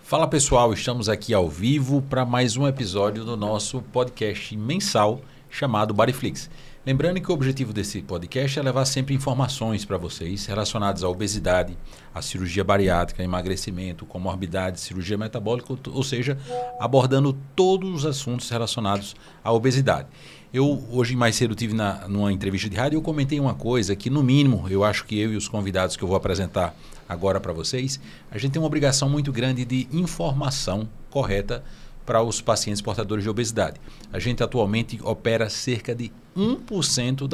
Fala pessoal, estamos aqui ao vivo para mais um episódio do nosso podcast mensal chamado Bodyflix. Lembrando que o objetivo desse podcast é levar sempre informações para vocês relacionadas à obesidade, à cirurgia bariátrica, emagrecimento, comorbidade, cirurgia metabólica, ou seja, abordando todos os assuntos relacionados à obesidade. Eu hoje mais cedo tive numa entrevista de rádio e eu comentei uma coisa que no mínimo eu acho que eu e os convidados que eu vou apresentar agora para vocês, a gente tem uma obrigação muito grande de informação correta para os pacientes portadores de obesidade. A gente atualmente opera cerca de 1%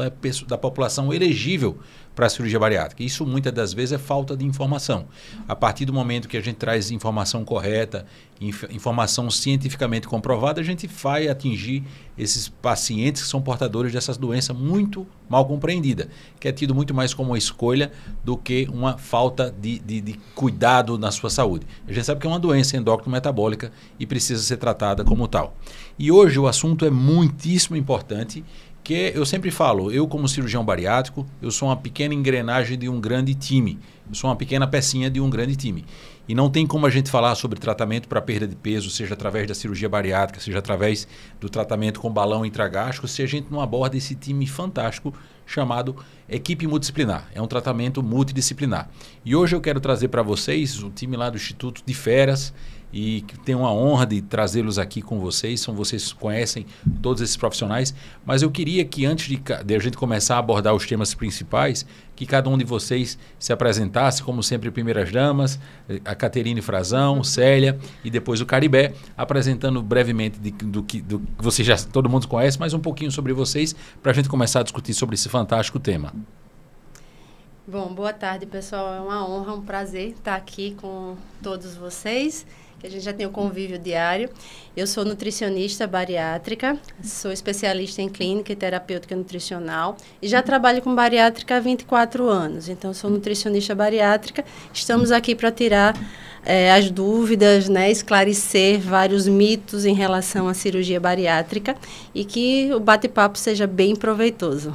da população elegível para a cirurgia bariátrica. Isso muitas das vezes é falta de informação. A partir do momento que a gente traz informação correta, informação cientificamente comprovada, a gente vai atingir esses pacientes que são portadores dessas doenças muito mal compreendida, que é tido muito mais como uma escolha do que uma falta de cuidado na sua saúde. A gente sabe que é uma doença endócrino-metabólica e precisa ser tratada como tal. E hoje o assunto é muitíssimo importante, que eu sempre falo, eu como cirurgião bariátrico, eu sou uma pequena engrenagem de um grande time. Eu sou uma pequena pecinha de um grande time. E não tem como a gente falar sobre tratamento para perda de peso, seja através da cirurgia bariátrica, seja através do tratamento com balão intragástrico, se a gente não aborda esse time fantástico chamado equipe multidisciplinar. É um tratamento multidisciplinar. E hoje eu quero trazer para vocês o time lá do Instituto de Feras, e tenho uma honra de trazê-los aqui com vocês. Vocês conhecem todos esses profissionais, mas eu queria que antes de a gente começar a abordar os temas principais, que cada um de vocês se apresentasse, como sempre, primeiras damas, a Caterine Frazão, Célia e depois o Caribé, apresentando brevemente do que vocês já todo mundo conhece, mas um pouquinho sobre vocês, para a gente começar a discutir sobre esse fantástico tema. Bom, boa tarde, pessoal. É uma honra, um prazer estar aqui com todos vocês. A gente já tem o convívio diário. Eu sou nutricionista bariátrica, sou especialista em clínica e terapêutica nutricional e já trabalho com bariátrica há 24 anos. Então, sou nutricionista bariátrica. Estamos aqui para tirar as dúvidas, né, esclarecer vários mitos em relação à cirurgia bariátrica e que o bate-papo seja bem proveitoso.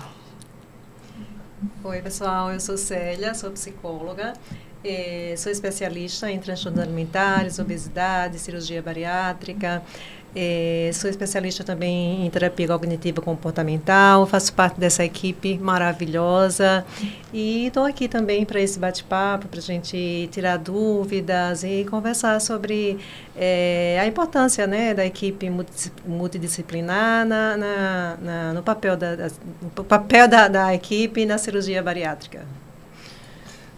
Oi, pessoal. Eu sou Célia, sou psicóloga. Sou especialista em transtornos alimentares, obesidade, cirurgia bariátrica. Sou especialista também em terapia cognitiva comportamental. Faço parte dessa equipe maravilhosa. E estou aqui também para esse bate-papo, para a gente tirar dúvidas e conversar sobre a importância, né, da equipe multidisciplinar no papel da equipe na cirurgia bariátrica.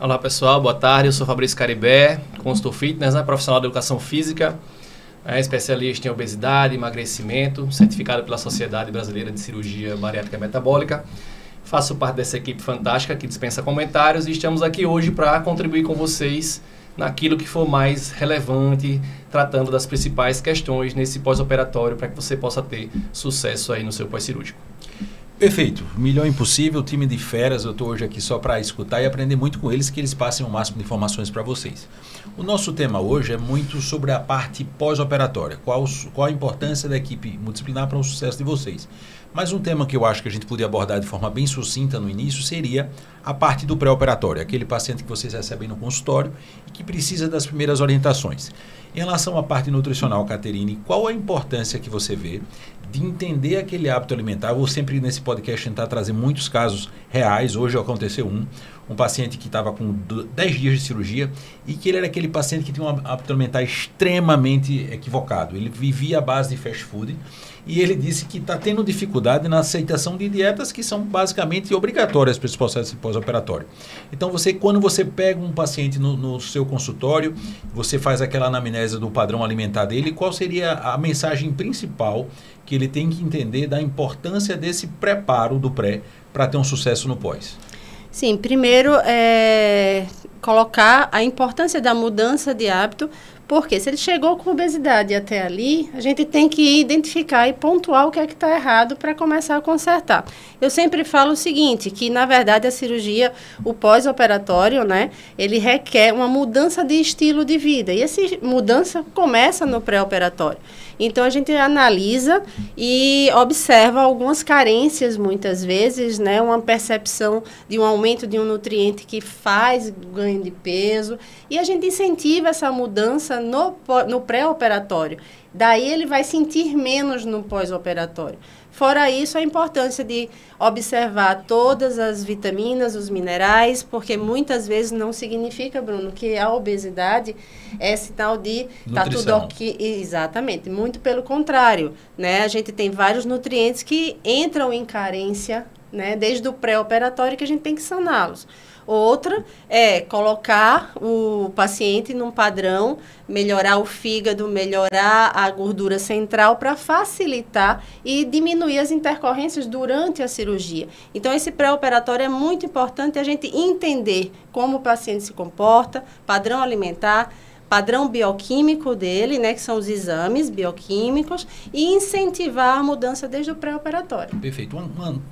Olá pessoal, boa tarde, eu sou Fabrício Caribé, consultor fitness, profissional de educação física, especialista em obesidade, emagrecimento, certificado pela Sociedade Brasileira de Cirurgia Bariátrica e Metabólica. Faço parte dessa equipe fantástica que dispensa comentários e estamos aqui hoje para contribuir com vocês naquilo que for mais relevante, tratando das principais questões nesse pós-operatório para que você possa ter sucesso aí no seu pós-cirúrgico. Perfeito. Melhor impossível, time de feras. Eu estou hoje aqui só para escutar e aprender muito com eles, que eles passem o máximo de informações para vocês. O nosso tema hoje é muito sobre a parte pós-operatória. Qual a importância da equipe multidisciplinar para o sucesso de vocês. Mas um tema que eu acho que a gente podia abordar de forma bem sucinta no início seria a parte do pré-operatório. Aquele paciente que vocês recebem no consultório e que precisa das primeiras orientações. Em relação à parte nutricional, Caterine, qual a importância que você vê de entender aquele hábito alimentar? Eu vou sempre nesse podcast tentar trazer muitos casos reais. Hoje aconteceu um paciente que estava com 10 dias de cirurgia e que ele era aquele paciente que tinha um hábito alimentar extremamente equivocado. Ele vivia à base de fast food e ele disse que está tendo dificuldade na aceitação de dietas que são basicamente obrigatórias para esse processo pós-operatório. Então, quando você pega um paciente no seu consultório, você faz aquela anamnese do padrão alimentar dele, qual seria a mensagem principal que ele tem que entender da importância desse preparo do pré para ter um sucesso no pós? Sim, primeiro colocar a importância da mudança de hábito, porque se ele chegou com obesidade até ali, a gente tem que identificar e pontuar o que é que está errado para começar a consertar. Eu sempre falo o seguinte, que na verdade a cirurgia, o pós-operatório, né, ele requer uma mudança de estilo de vida. E essa mudança começa no pré-operatório. Então, a gente analisa e observa algumas carências, muitas vezes, né? Uma percepção de um aumento de um nutriente que faz ganho de peso. E a gente incentiva essa mudança, no pré-operatório. Daí ele vai sentir menos no pós-operatório. Fora isso, a importância de observar todas as vitaminas, os minerais, porque muitas vezes não significa, Bruno, que a obesidade é sinal de tá tudo ok. Exatamente, muito pelo contrário, né? A gente tem vários nutrientes que entram em carência, né? Desde o pré-operatório, que a gente tem que saná-los. Outra é colocar o paciente num padrão, melhorar o fígado, melhorar a gordura central para facilitar e diminuir as intercorrências durante a cirurgia. Então, esse pré-operatório é muito importante a gente entender como o paciente se comporta, padrão alimentar, padrão bioquímico dele, né, que são os exames bioquímicos, e incentivar a mudança desde o pré-operatório. Perfeito.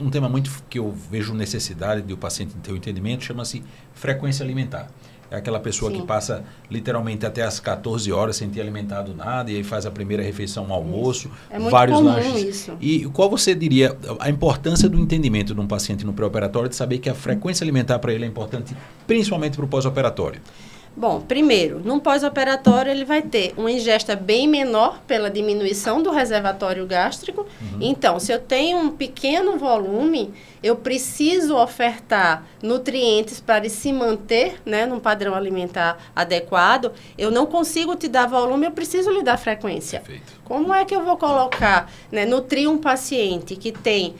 Um tema muito que eu vejo necessidade de o paciente ter o entendimento chama-se frequência alimentar. É aquela pessoa que passa literalmente até as 14 horas sem ter alimentado nada e aí faz a primeira refeição, um almoço, vários lanches. Isso. E qual você diria a importância do entendimento de um paciente no pré-operatório de saber que a frequência alimentar para ele é importante, principalmente para o pós-operatório? Bom, primeiro, no pós-operatório ele vai ter uma ingesta bem menor pela diminuição do reservatório gástrico. Então, se eu tenho um pequeno volume, eu preciso ofertar nutrientes para ele se manter, né, num padrão alimentar adequado. Eu não consigo te dar volume, eu preciso lhe dar frequência. Perfeito. Como é que eu vou colocar, né, nutrir um paciente que tem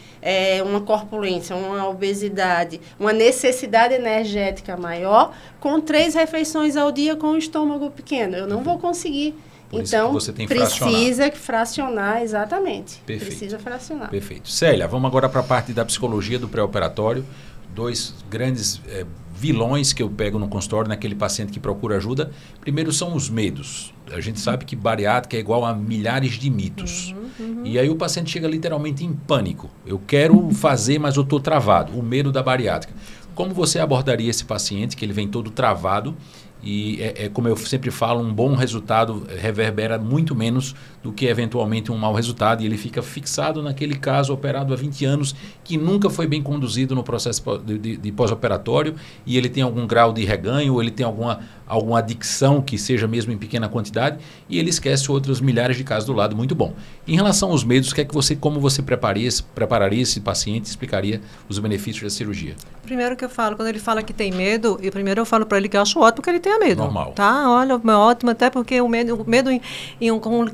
uma corpulência, uma obesidade, uma necessidade energética maior, com 3 refeições ao dia com o estômago pequeno? Eu não vou conseguir. Por então, você tem precisa fracionar, exatamente. Perfeito. Precisa fracionar. Perfeito. Célia, vamos agora para a parte da psicologia do pré-operatório. 2 grandes vilões que eu pego no consultório, naquele paciente que procura ajuda. Primeiro são os medos. A gente sabe que bariátrica é igual a milhares de mitos. E aí o paciente chega literalmente em pânico. Eu quero fazer, mas eu estou travado. O medo da bariátrica. Como você abordaria esse paciente que ele vem todo travado? E como eu sempre falo, um bom resultado reverbera muito menos do que eventualmente um mau resultado, e ele fica fixado naquele caso operado há 20 anos que nunca foi bem conduzido no processo de pós-operatório, e ele tem algum grau de reganho, ou ele tem alguma adicção que seja mesmo em pequena quantidade, e ele esquece outros milhares de casos do lado. Muito bom. Em relação aos medos, como você prepararia esse paciente, explicaria os benefícios da cirurgia? Primeiro que eu falo, quando ele fala que tem medo, primeiro eu falo para ele que eu acho ótimo que ele tenha medo. Normal. Tá? Olha, é ótimo, até porque o medo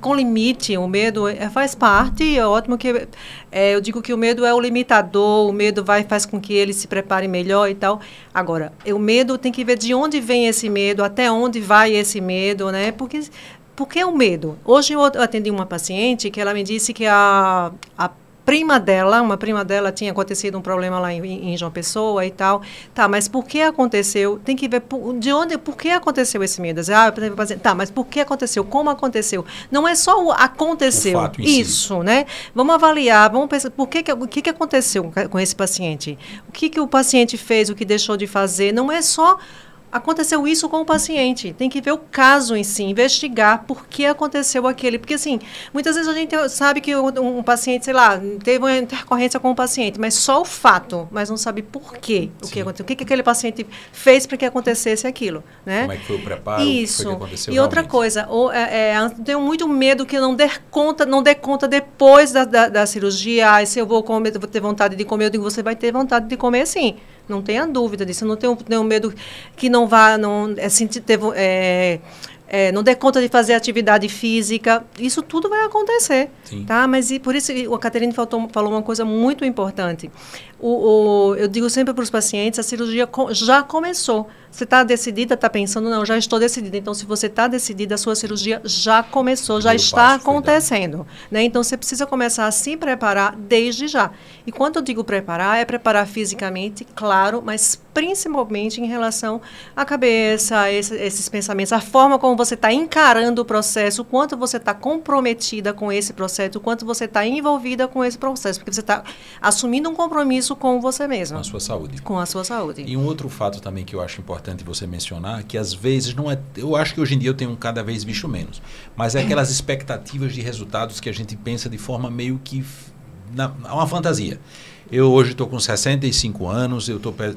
com limite, o medo faz parte, é ótimo que... eu digo que o medo é o limitador, o medo faz com que ele se prepare melhor e tal. Agora, o medo tem que ver de onde vem esse medo, até onde vai esse medo, né? Por que o medo? Hoje eu atendi uma paciente que ela me disse que uma prima dela tinha acontecido um problema lá em João Pessoa e tal. Tá, mas por que aconteceu? Tem que ver por que aconteceu esse medo. Tá, mas por que aconteceu? Como aconteceu? Não é só o aconteceu. O fato em isso, si. Né? Vamos avaliar, vamos pensar o que aconteceu com esse paciente. O que o paciente fez, o que deixou de fazer. Não é só... Aconteceu isso com o paciente. Tem que ver o caso em si, investigar por que aconteceu aquele. Porque, assim, muitas vezes a gente sabe que um paciente, sei lá, teve uma intercorrência com o paciente, mas só o fato, mas não sabe por quê. O que aconteceu. O que aquele paciente fez para que acontecesse aquilo. Né? Como é que foi o preparo? Isso. O que foi que aconteceu e outra coisa, tenho muito medo que não dê conta depois da cirurgia. Se eu vou ter vontade de comer, eu digo, você vai ter vontade de comer sim. Não tenha dúvida disso. Eu não tenho medo que não vá, não dê conta de fazer atividade física. Isso tudo vai acontecer. Sim. Tá? Mas por isso a Caterine falou uma coisa muito importante. Eu digo sempre para os pacientes, a cirurgia já começou. Você está decidida, está pensando, não, já estou decidida. Então, se você está decidida, a sua cirurgia já começou, já está acontecendo. Né? Então, você precisa começar a se preparar desde já. E quando eu digo preparar, é preparar fisicamente, claro, mas principalmente em relação à cabeça, esses pensamentos, a forma como você está encarando o processo, o quanto você está comprometida com esse processo, o quanto você está envolvida com esse processo, porque você está assumindo um compromisso com você mesma. Com a sua saúde. Com a sua saúde. E um outro fato também que eu acho importante você mencionar, que às vezes não é... Eu acho que hoje em dia eu tenho cada vez visto menos, mas é aquelas expectativas de resultados que a gente pensa de forma meio que uma fantasia. Eu hoje estou com 65 anos,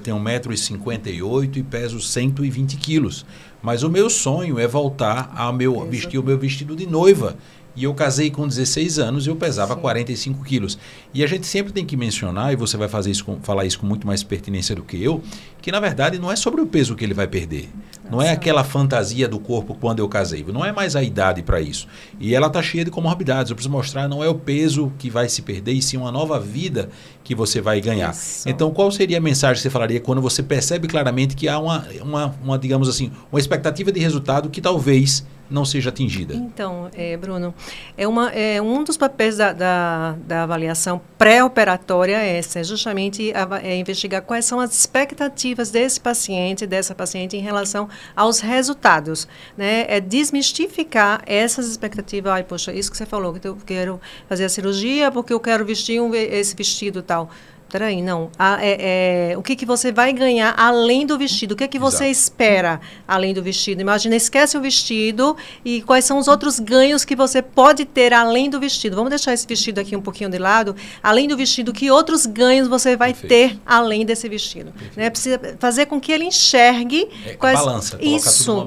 tenho 1,58 m e peso 120 quilos. Mas o meu sonho é voltar a vestir o meu vestido de noiva. E eu casei com 16 anos e eu pesava 45 quilos. E a gente sempre tem que mencionar, e você vai falar isso com muito mais pertinência do que eu, que na verdade não é sobre o peso que ele vai perder. Não é aquela fantasia do corpo quando eu casei. Não é mais a idade para isso. E ela está cheia de comorbidades. Eu preciso mostrar, não é o peso que vai se perder, e sim uma nova vida que você vai ganhar. Isso. Então, qual seria a mensagem que você falaria quando você percebe claramente que há uma digamos assim, uma expectativa de resultado que talvez não seja atingida? Então, Bruno, um dos papéis da avaliação pré-operatória é justamente investigar quais são as expectativas dessa paciente em relação aos resultados, né? É desmistificar essas expectativas. Ai, poxa, isso que você falou, que eu quero fazer a cirurgia porque eu quero vestir esse vestido tal. Peraí, não. O que você vai ganhar além do vestido? O que você espera além do vestido? Imagina, esquece o vestido e quais são os outros ganhos que você pode ter além do vestido. Vamos deixar esse vestido aqui um pouquinho de lado. Além do vestido, que outros ganhos você vai ter além desse vestido? Né? Precisa fazer com que ele enxergue quais... Balança, isso.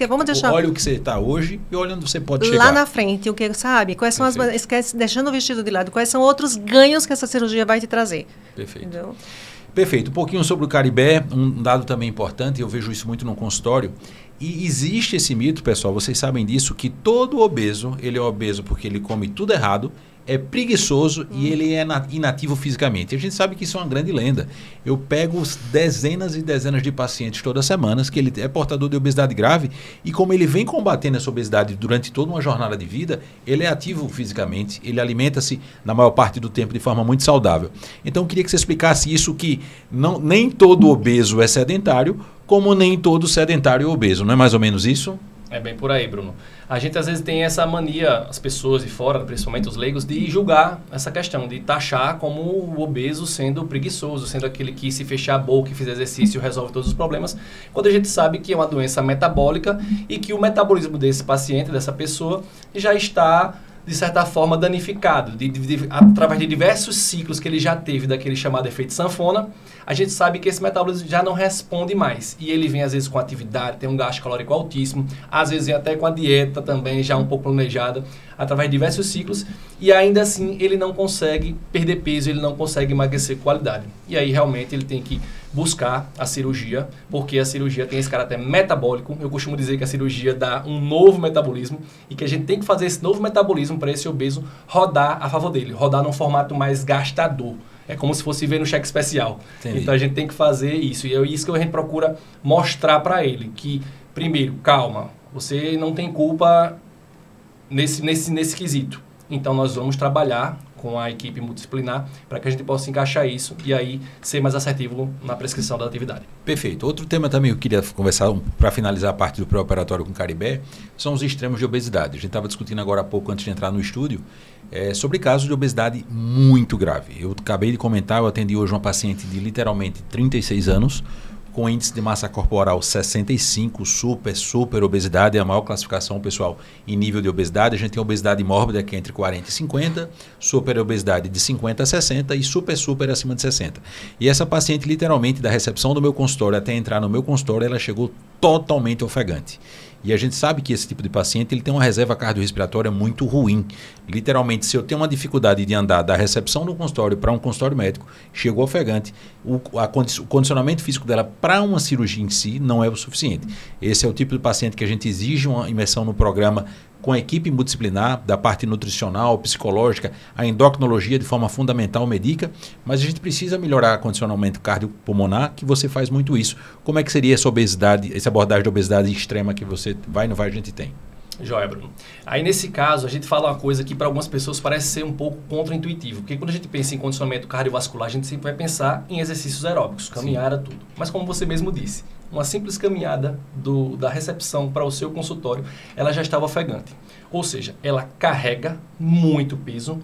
Vamos deixar... Olha o que você está hoje e olha onde você pode chegar. Lá na frente, o que sabe? Quais são esquece, deixando o vestido de lado, quais são outros ganhos que essa cirurgia vai te trazer? Perfeito. Entendeu? Perfeito. Um pouquinho sobre o Caribé, um dado também importante, eu vejo isso muito no consultório. E existe esse mito, pessoal, vocês sabem disso, que todo obeso, ele é obeso porque ele come tudo errado, é preguiçoso e ele é inativo fisicamente. A gente sabe que isso é uma grande lenda. Eu pego dezenas e dezenas de pacientes todas as semanas que ele é portador de obesidade grave e como ele vem combatendo essa obesidade durante toda uma jornada de vida, ele é ativo fisicamente, ele alimenta-se na maior parte do tempo de forma muito saudável. Então eu queria que você explicasse isso, que nem todo obeso é sedentário, como nem todo sedentário é obeso. Não é mais ou menos isso? É bem por aí, Bruno. A gente às vezes tem essa mania, as pessoas de fora, principalmente os leigos, de julgar essa questão, de taxar como o obeso sendo preguiçoso, sendo aquele que se fechar a boca e fizer exercício resolve todos os problemas, quando a gente sabe que é uma doença metabólica e que o metabolismo desse paciente, dessa pessoa, já está, de certa forma, danificado. Através de diversos ciclos que ele já teve daquele chamado efeito sanfona, a gente sabe que esse metabolismo já não responde mais. E ele vem, às vezes, com atividade, tem um gasto calórico altíssimo, às vezes vem até com a dieta também já um pouco planejada, através de diversos ciclos, e ainda assim ele não consegue perder peso, ele não consegue emagrecer com qualidade. E aí, realmente, ele tem que buscar a cirurgia, porque a cirurgia tem esse caráter metabólico. Eu costumo dizer que a cirurgia dá um novo metabolismo e que a gente tem que fazer esse novo metabolismo para esse obeso rodar a favor dele, rodar num formato mais gastador. É como se fosse ver no cheque especial. Entendi. Então a gente tem que fazer isso. E é isso que a gente procura mostrar para ele. Que, primeiro, calma, você não tem culpa nesse quesito. Então nós vamos trabalhar com a equipe multidisciplinar para que a gente possa encaixar isso e aí ser mais assertivo na prescrição da atividade. Perfeito. Outro tema também que eu queria conversar para finalizar a parte do pré-operatório com o Caribé são os extremos de obesidade. A gente estava discutindo agora há pouco, antes de entrar no estúdio, sobre casos de obesidade muito grave. Eu acabei de comentar, eu atendi hoje uma paciente de literalmente 36 anos, com índice de massa corporal 65, super obesidade, é a maior classificação, pessoal, em nível de obesidade. A gente tem obesidade mórbida, que é entre 40 e 50, super obesidade de 50 a 60 e super acima de 60. E essa paciente, literalmente, da recepção do meu consultório até entrar no meu consultório, ela chegou totalmente ofegante. E a gente sabe que esse tipo de paciente ele tem uma reserva cardiorrespiratória muito ruim. Literalmente, se eu tenho uma dificuldade de andar da recepção do consultório para um consultório médico, chegou ofegante, o condicionamento físico dela para uma cirurgia em si não é o suficiente. Esse é o tipo de paciente que a gente exige uma imersão no programa com a equipe multidisciplinar, da parte nutricional, psicológica, a endocrinologia de forma fundamental medica, mas a gente precisa melhorar o condicionamento cardiopulmonar, que você faz muito isso. Como é que seria essa obesidade, essa abordagem de obesidade extrema que você vai no vai a gente tem? Joia, Bruno. Aí, nesse caso, a gente fala uma coisa que para algumas pessoas parece ser um pouco contraintuitivo, porque quando a gente pensa em condicionamento cardiovascular, a gente sempre vai pensar em exercícios aeróbicos, caminhada, tudo. Mas como você mesmo disse, uma simples caminhada da recepção para o seu consultório, ela já estava ofegante. Ou seja, ela carrega muito peso,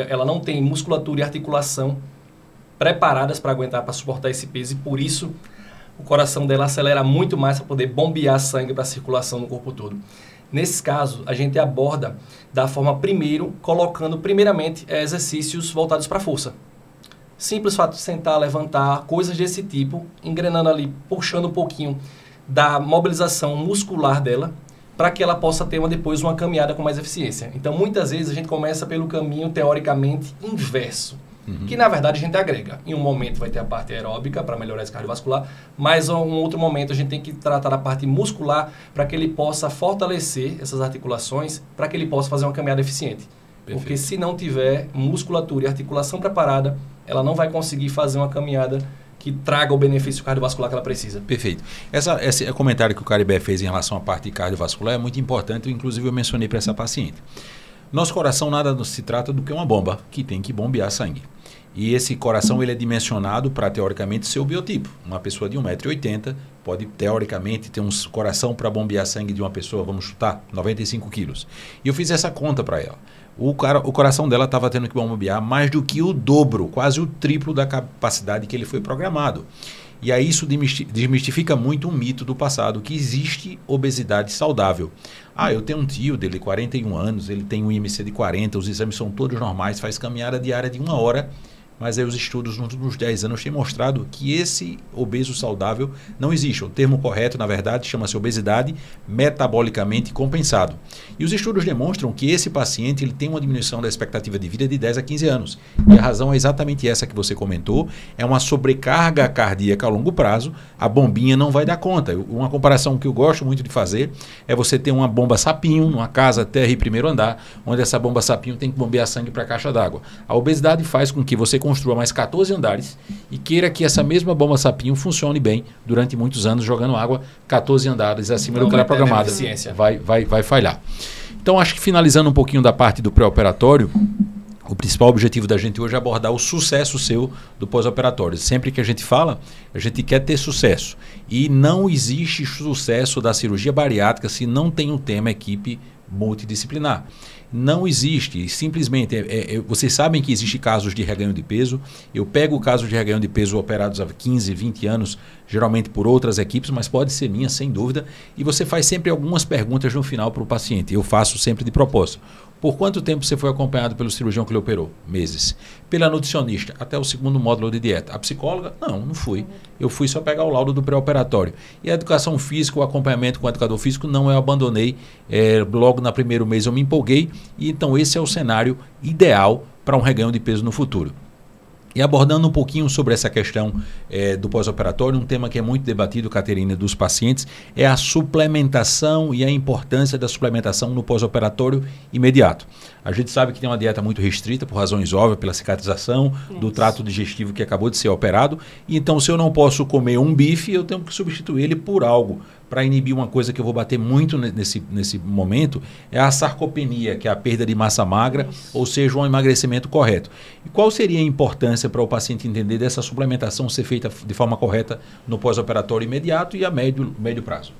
ela não tem musculatura e articulação preparadas para aguentar, para suportar esse peso, e por isso o coração dela acelera muito mais para poder bombear sangue para a circulação no corpo todo. Nesses casos, a gente aborda da forma colocando primeiramente exercícios voltados para a força. Simples fato de sentar, levantar, coisas desse tipo, engrenando ali, puxando um pouquinho da mobilização muscular dela, para que ela possa ter depois uma caminhada com mais eficiência. Então, muitas vezes, a gente começa pelo caminho, teoricamente, inverso, que, na verdade, a gente agrega. Em um momento vai ter a parte aeróbica, para melhorar esse cardiovascular, mas em um outro momento a gente tem que tratar da parte muscular, para que ele possa fortalecer essas articulações, para que ele possa fazer uma caminhada eficiente. Perfeito. Porque se não tiver musculatura e articulação preparada, ela não vai conseguir fazer uma caminhada que traga o benefício cardiovascular que ela precisa. Perfeito. Esse comentário que o Caribé fez em relação à parte cardiovascular é muito importante, inclusive eu mencionei para essa paciente. Nosso coração nada se trata do que uma bomba, que tem que bombear sangue. E esse coração ele é dimensionado para, teoricamente, ser o biotipo. Uma pessoa de 1,80 m pode, teoricamente, ter um coração para bombear sangue de uma pessoa, vamos chutar, 95 quilos. E eu fiz essa conta para ela. O coração dela estava tendo que bombear mais do que o dobro, quase o triplo da capacidade que ele foi programado. E aí isso desmistifica muito um mito do passado, que existe obesidade saudável. Eu tenho um tio dele, 41 anos, ele tem um IMC de 40, os exames são todos normais, faz caminhada diária de 1 hora, mas aí os estudos nos últimos 10 anos têm mostrado que esse obeso saudável não existe. O termo correto, na verdade, chama-se obesidade metabolicamente compensado. E os estudos demonstram que esse paciente ele tem uma diminuição da expectativa de vida de 10 a 15 anos. E a razão é exatamente essa que você comentou, é uma sobrecarga cardíaca a longo prazo, a bombinha não vai dar conta. Uma comparação que eu gosto muito de fazer é você ter uma bomba sapinho numa casa térrea e primeiro andar, onde essa bomba sapinho tem que bombear sangue para a caixa d'água. A obesidade faz com que você construa mais 14 andares e queira que essa mesma bomba sapinho funcione bem durante muitos anos, jogando água 14 andares acima do que era programada. Vai falhar. Então, acho que finalizando um pouquinho da parte do pré-operatório, o principal objetivo da gente hoje é abordar o sucesso seu do pós-operatório. Sempre que a gente fala, a gente quer ter sucesso. E não existe sucesso da cirurgia bariátrica se não tem um tema equipe multidisciplinar. Não existe, simplesmente, vocês sabem que existe casos de reganho de peso, eu pego o caso de reganho de peso operados há 15, 20 anos, geralmente por outras equipes, mas pode ser minha, sem dúvida, e você faz sempre algumas perguntas no final para o paciente, eu faço sempre de propósito. Por quanto tempo você foi acompanhado pelo cirurgião que lhe operou? Meses. Pela nutricionista, até o 2º módulo de dieta. A psicóloga? Não fui. Eu fui só pegar o laudo do pré-operatório. E a educação física, o acompanhamento com o educador físico, não eu abandonei. Logo no primeiro mês eu me empolguei. E então esse é o cenário ideal para um reganho de peso no futuro. E abordando um pouquinho sobre essa questão do pós-operatório, um tema que é muito debatido, Caterina, dos pacientes, é a suplementação e a importância da suplementação no pós-operatório imediato. A gente sabe que tem uma dieta muito restrita, por razões óbvias, pela cicatrização do trato digestivo que acabou de ser operado. E então, se eu não posso comer um bife, eu tenho que substituir ele por algo. Para inibir uma coisa que eu vou bater muito nesse momento, é a sarcopenia, que é a perda de massa magra, ou seja, um emagrecimento correto. E qual seria a importância para o paciente entender dessa suplementação ser feita de forma correta no pós-operatório imediato e a médio prazo?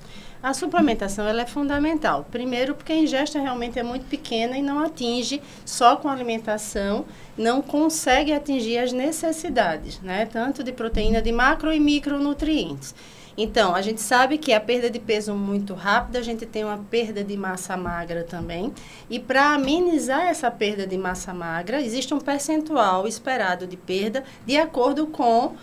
A suplementação ela é fundamental. Primeiro, porque a ingesta realmente é muito pequena e não atinge só com a alimentação, não consegue atingir as necessidades, né? Tanto de proteína, de macro e micronutrientes. Então, a gente sabe que a perda de peso muito rápida, a gente tem uma perda de massa magra também. E para amenizar essa perda de massa magra, existe um percentual esperado de perda de acordo com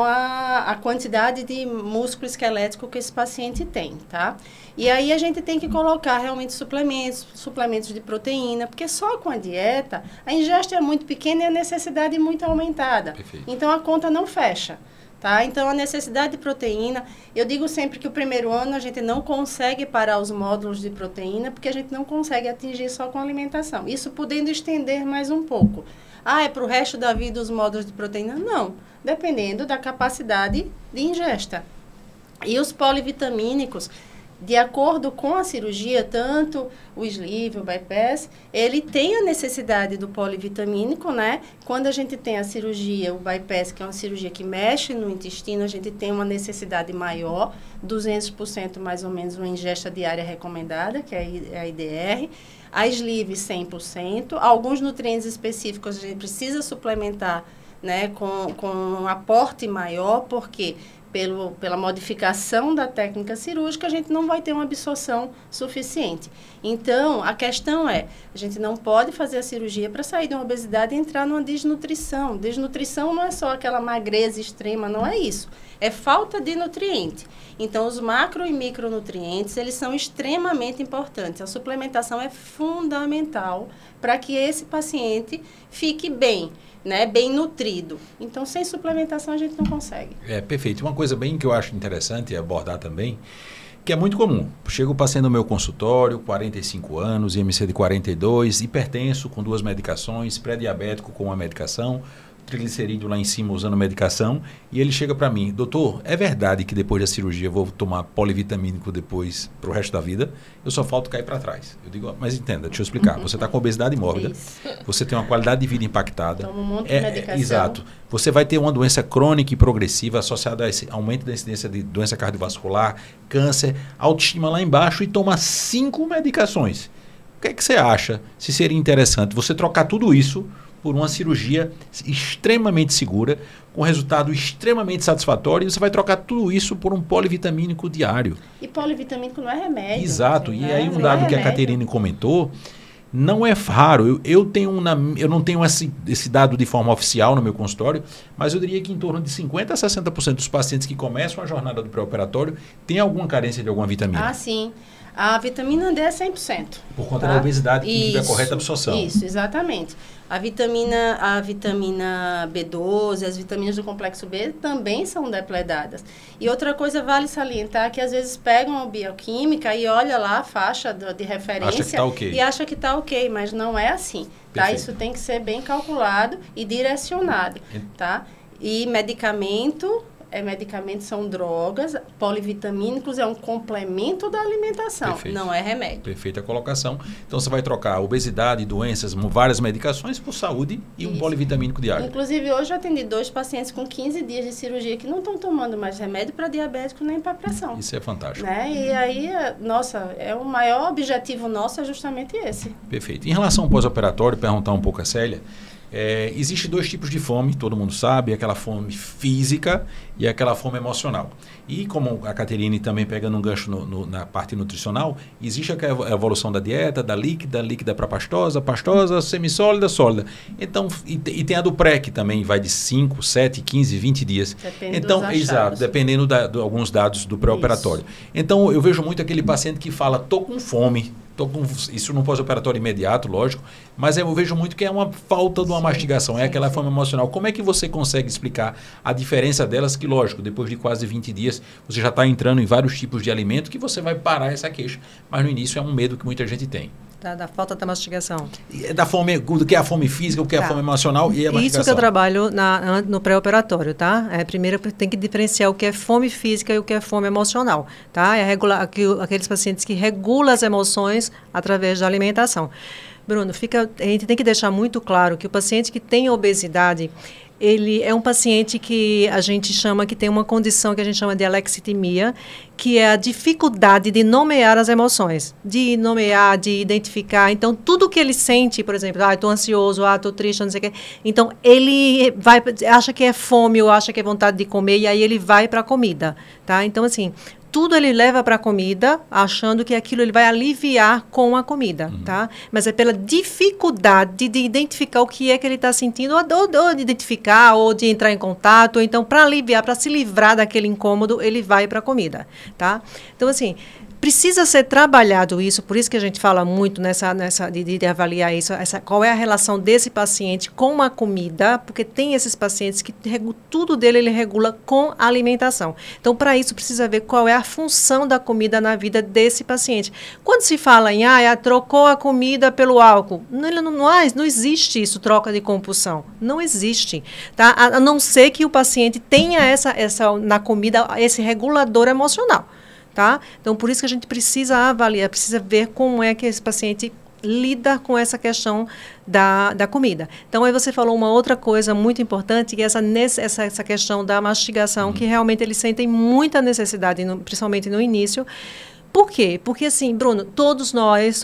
a quantidade de músculo esquelético que esse paciente tem, tá? E aí a gente tem que colocar realmente suplementos de proteína, porque só com a dieta, a ingesta é muito pequena e a necessidade é muito aumentada. Perfeito. Então, a conta não fecha. Tá? Então, a necessidade de proteína, eu digo sempre que o primeiro ano a gente não consegue parar os módulos de proteína, porque a gente não consegue atingir só com alimentação. Isso podendo estender mais um pouco. É para o resto da vida os módulos de proteína? Não, dependendo da capacidade de ingesta. E os polivitamínicos, de acordo com a cirurgia, tanto o sleeve, o bypass, ele tem a necessidade do polivitamínico, né? Quando a gente tem a cirurgia, o bypass, que é uma cirurgia que mexe no intestino, a gente tem uma necessidade maior, 200% mais ou menos uma ingesta diária recomendada, que é a IDR. A sleeve, 100%. Alguns nutrientes específicos a gente precisa suplementar, né, com um aporte maior, porque pela modificação da técnica cirúrgica, a gente não vai ter uma absorção suficiente. Então, a questão é, a gente não pode fazer a cirurgia para sair de uma obesidade e entrar numa desnutrição. Desnutrição não é só aquela magreza extrema, não é isso. É falta de nutriente. Então, os macro e micronutrientes, eles são extremamente importantes. A suplementação é fundamental para que esse paciente fique bem, né, bem nutrido. Então, sem suplementação, a gente não consegue. Perfeito. Uma coisa bem que eu acho interessante abordar também, que é muito comum. Chega o paciente no meu consultório, 45 anos, IMC de 42, hipertenso com 2 medicações, pré-diabético com uma medicação, triglicerídeo lá em cima usando medicação, e ele chega para mim, doutor, é verdade que depois da cirurgia eu vou tomar polivitamínico depois para o resto da vida? Eu só falto cair para trás. Eu digo, mas entenda, deixa eu explicar, você está com obesidade mórbida, você tem uma qualidade de vida impactada. Toma um monte de medicação. Exato. Você vai ter uma doença crônica e progressiva associada a esse aumento da incidência de doença cardiovascular, câncer, autoestima lá embaixo e toma 5 medicações. O que é que você acha se seria interessante você trocar tudo isso por uma cirurgia extremamente segura, com resultado extremamente satisfatório, e você vai trocar tudo isso por um polivitamínico diário. E polivitamínico não é remédio. Exato. Assim, e aí um dado que a Caterine comentou, não é raro. Eu não tenho esse dado de forma oficial no meu consultório, mas eu diria que em torno de 50% a 60% dos pacientes que começam a jornada do pré-operatório têm alguma carência de alguma vitamina. Ah, sim. A vitamina D é 100%. Por conta da obesidade que inibe a correta absorção. Isso, exatamente. A vitamina B12, as vitaminas do complexo B também são depledadas. E outra coisa vale salientar que às vezes pegam a bioquímica e olha lá a faixa de referência acha que tá okay. E acha que está ok, mas não é assim. Tá? Isso tem que ser bem calculado e direcionado. Tá? E medicamentos são drogas, polivitamínicos é um complemento da alimentação, não é remédio. Perfeita colocação. Então você vai trocar obesidade, doenças, várias medicações por saúde e um polivitamínico diário. Inclusive hoje eu atendi 2 pacientes com 15 dias de cirurgia que não estão tomando mais remédio para diabético nem para pressão. Isso é fantástico. Né? E aí, nossa, o maior objetivo nosso é justamente esse. Perfeito. Em relação ao pós-operatório, perguntar um pouco a Célia, existe 2 tipos de fome, todo mundo sabe, aquela fome física e aquela fome emocional. E como a Caterine também pega num gancho na parte nutricional, existe a evolução da dieta, da líquida para pastosa, semissólida, sólida. Então, e tem a do pré, que também vai de 5, 7, 15, 20 dias. Depende dos achados. Exato, dependendo de alguns dados do pré-operatório. Então, eu vejo muito aquele paciente que fala, tô com fome, isso não pós-operatório imediato, lógico, mas eu vejo muito que é uma falta de uma mastigação, aquela fome emocional. Como é que você consegue explicar a diferença delas? Que, lógico, depois de quase 20 dias, você já está entrando em vários tipos de alimento que você vai parar essa queixa. Mas no início é um medo que muita gente tem. Da falta da mastigação. Da fome, do que é a fome física, o que é a fome emocional e a mastigação. Isso que eu trabalho no pré-operatório, tá? Primeiro tem que diferenciar o que é fome física e o que é fome emocional, tá? Aqueles pacientes que regulam as emoções através da alimentação. Bruno, a gente tem que deixar muito claro que o paciente que tem obesidade, ele é um paciente que a gente chama, que tem uma condição que a gente chama de alexitimia, que é a dificuldade de nomear as emoções, de nomear, de identificar. Então, tudo que ele sente, por exemplo, estou ansioso, estou triste, não sei o quê. Então, ele acha que é fome ou acha que é vontade de comer, e aí ele vai para a comida, tá? Então, assim, tudo ele leva para a comida, achando que aquilo ele vai aliviar com a comida, tá? Mas é pela dificuldade de identificar o que é que ele está sentindo, ou de identificar, ou de entrar em contato. Ou então, para aliviar, para se livrar daquele incômodo, ele vai para a comida, tá? Então, assim, precisa ser trabalhado isso, por isso que a gente fala muito de avaliar isso, qual é a relação desse paciente com a comida, porque tem esses pacientes que tudo dele ele regula com a alimentação. Então, para isso, precisa ver qual é a função da comida na vida desse paciente. Quando se fala em, trocou a comida pelo álcool, não existe isso, troca de compulsão. Não existe, tá? A não ser que o paciente tenha na comida esse regulador emocional. Tá? Então, por isso que a gente precisa avaliar, precisa ver como é que esse paciente lida com essa questão da comida. Então, aí você falou uma outra coisa muito importante, que é essa questão da mastigação, que realmente eles sentem muita necessidade, principalmente no início. Por quê? Porque, assim, Bruno, todos nós,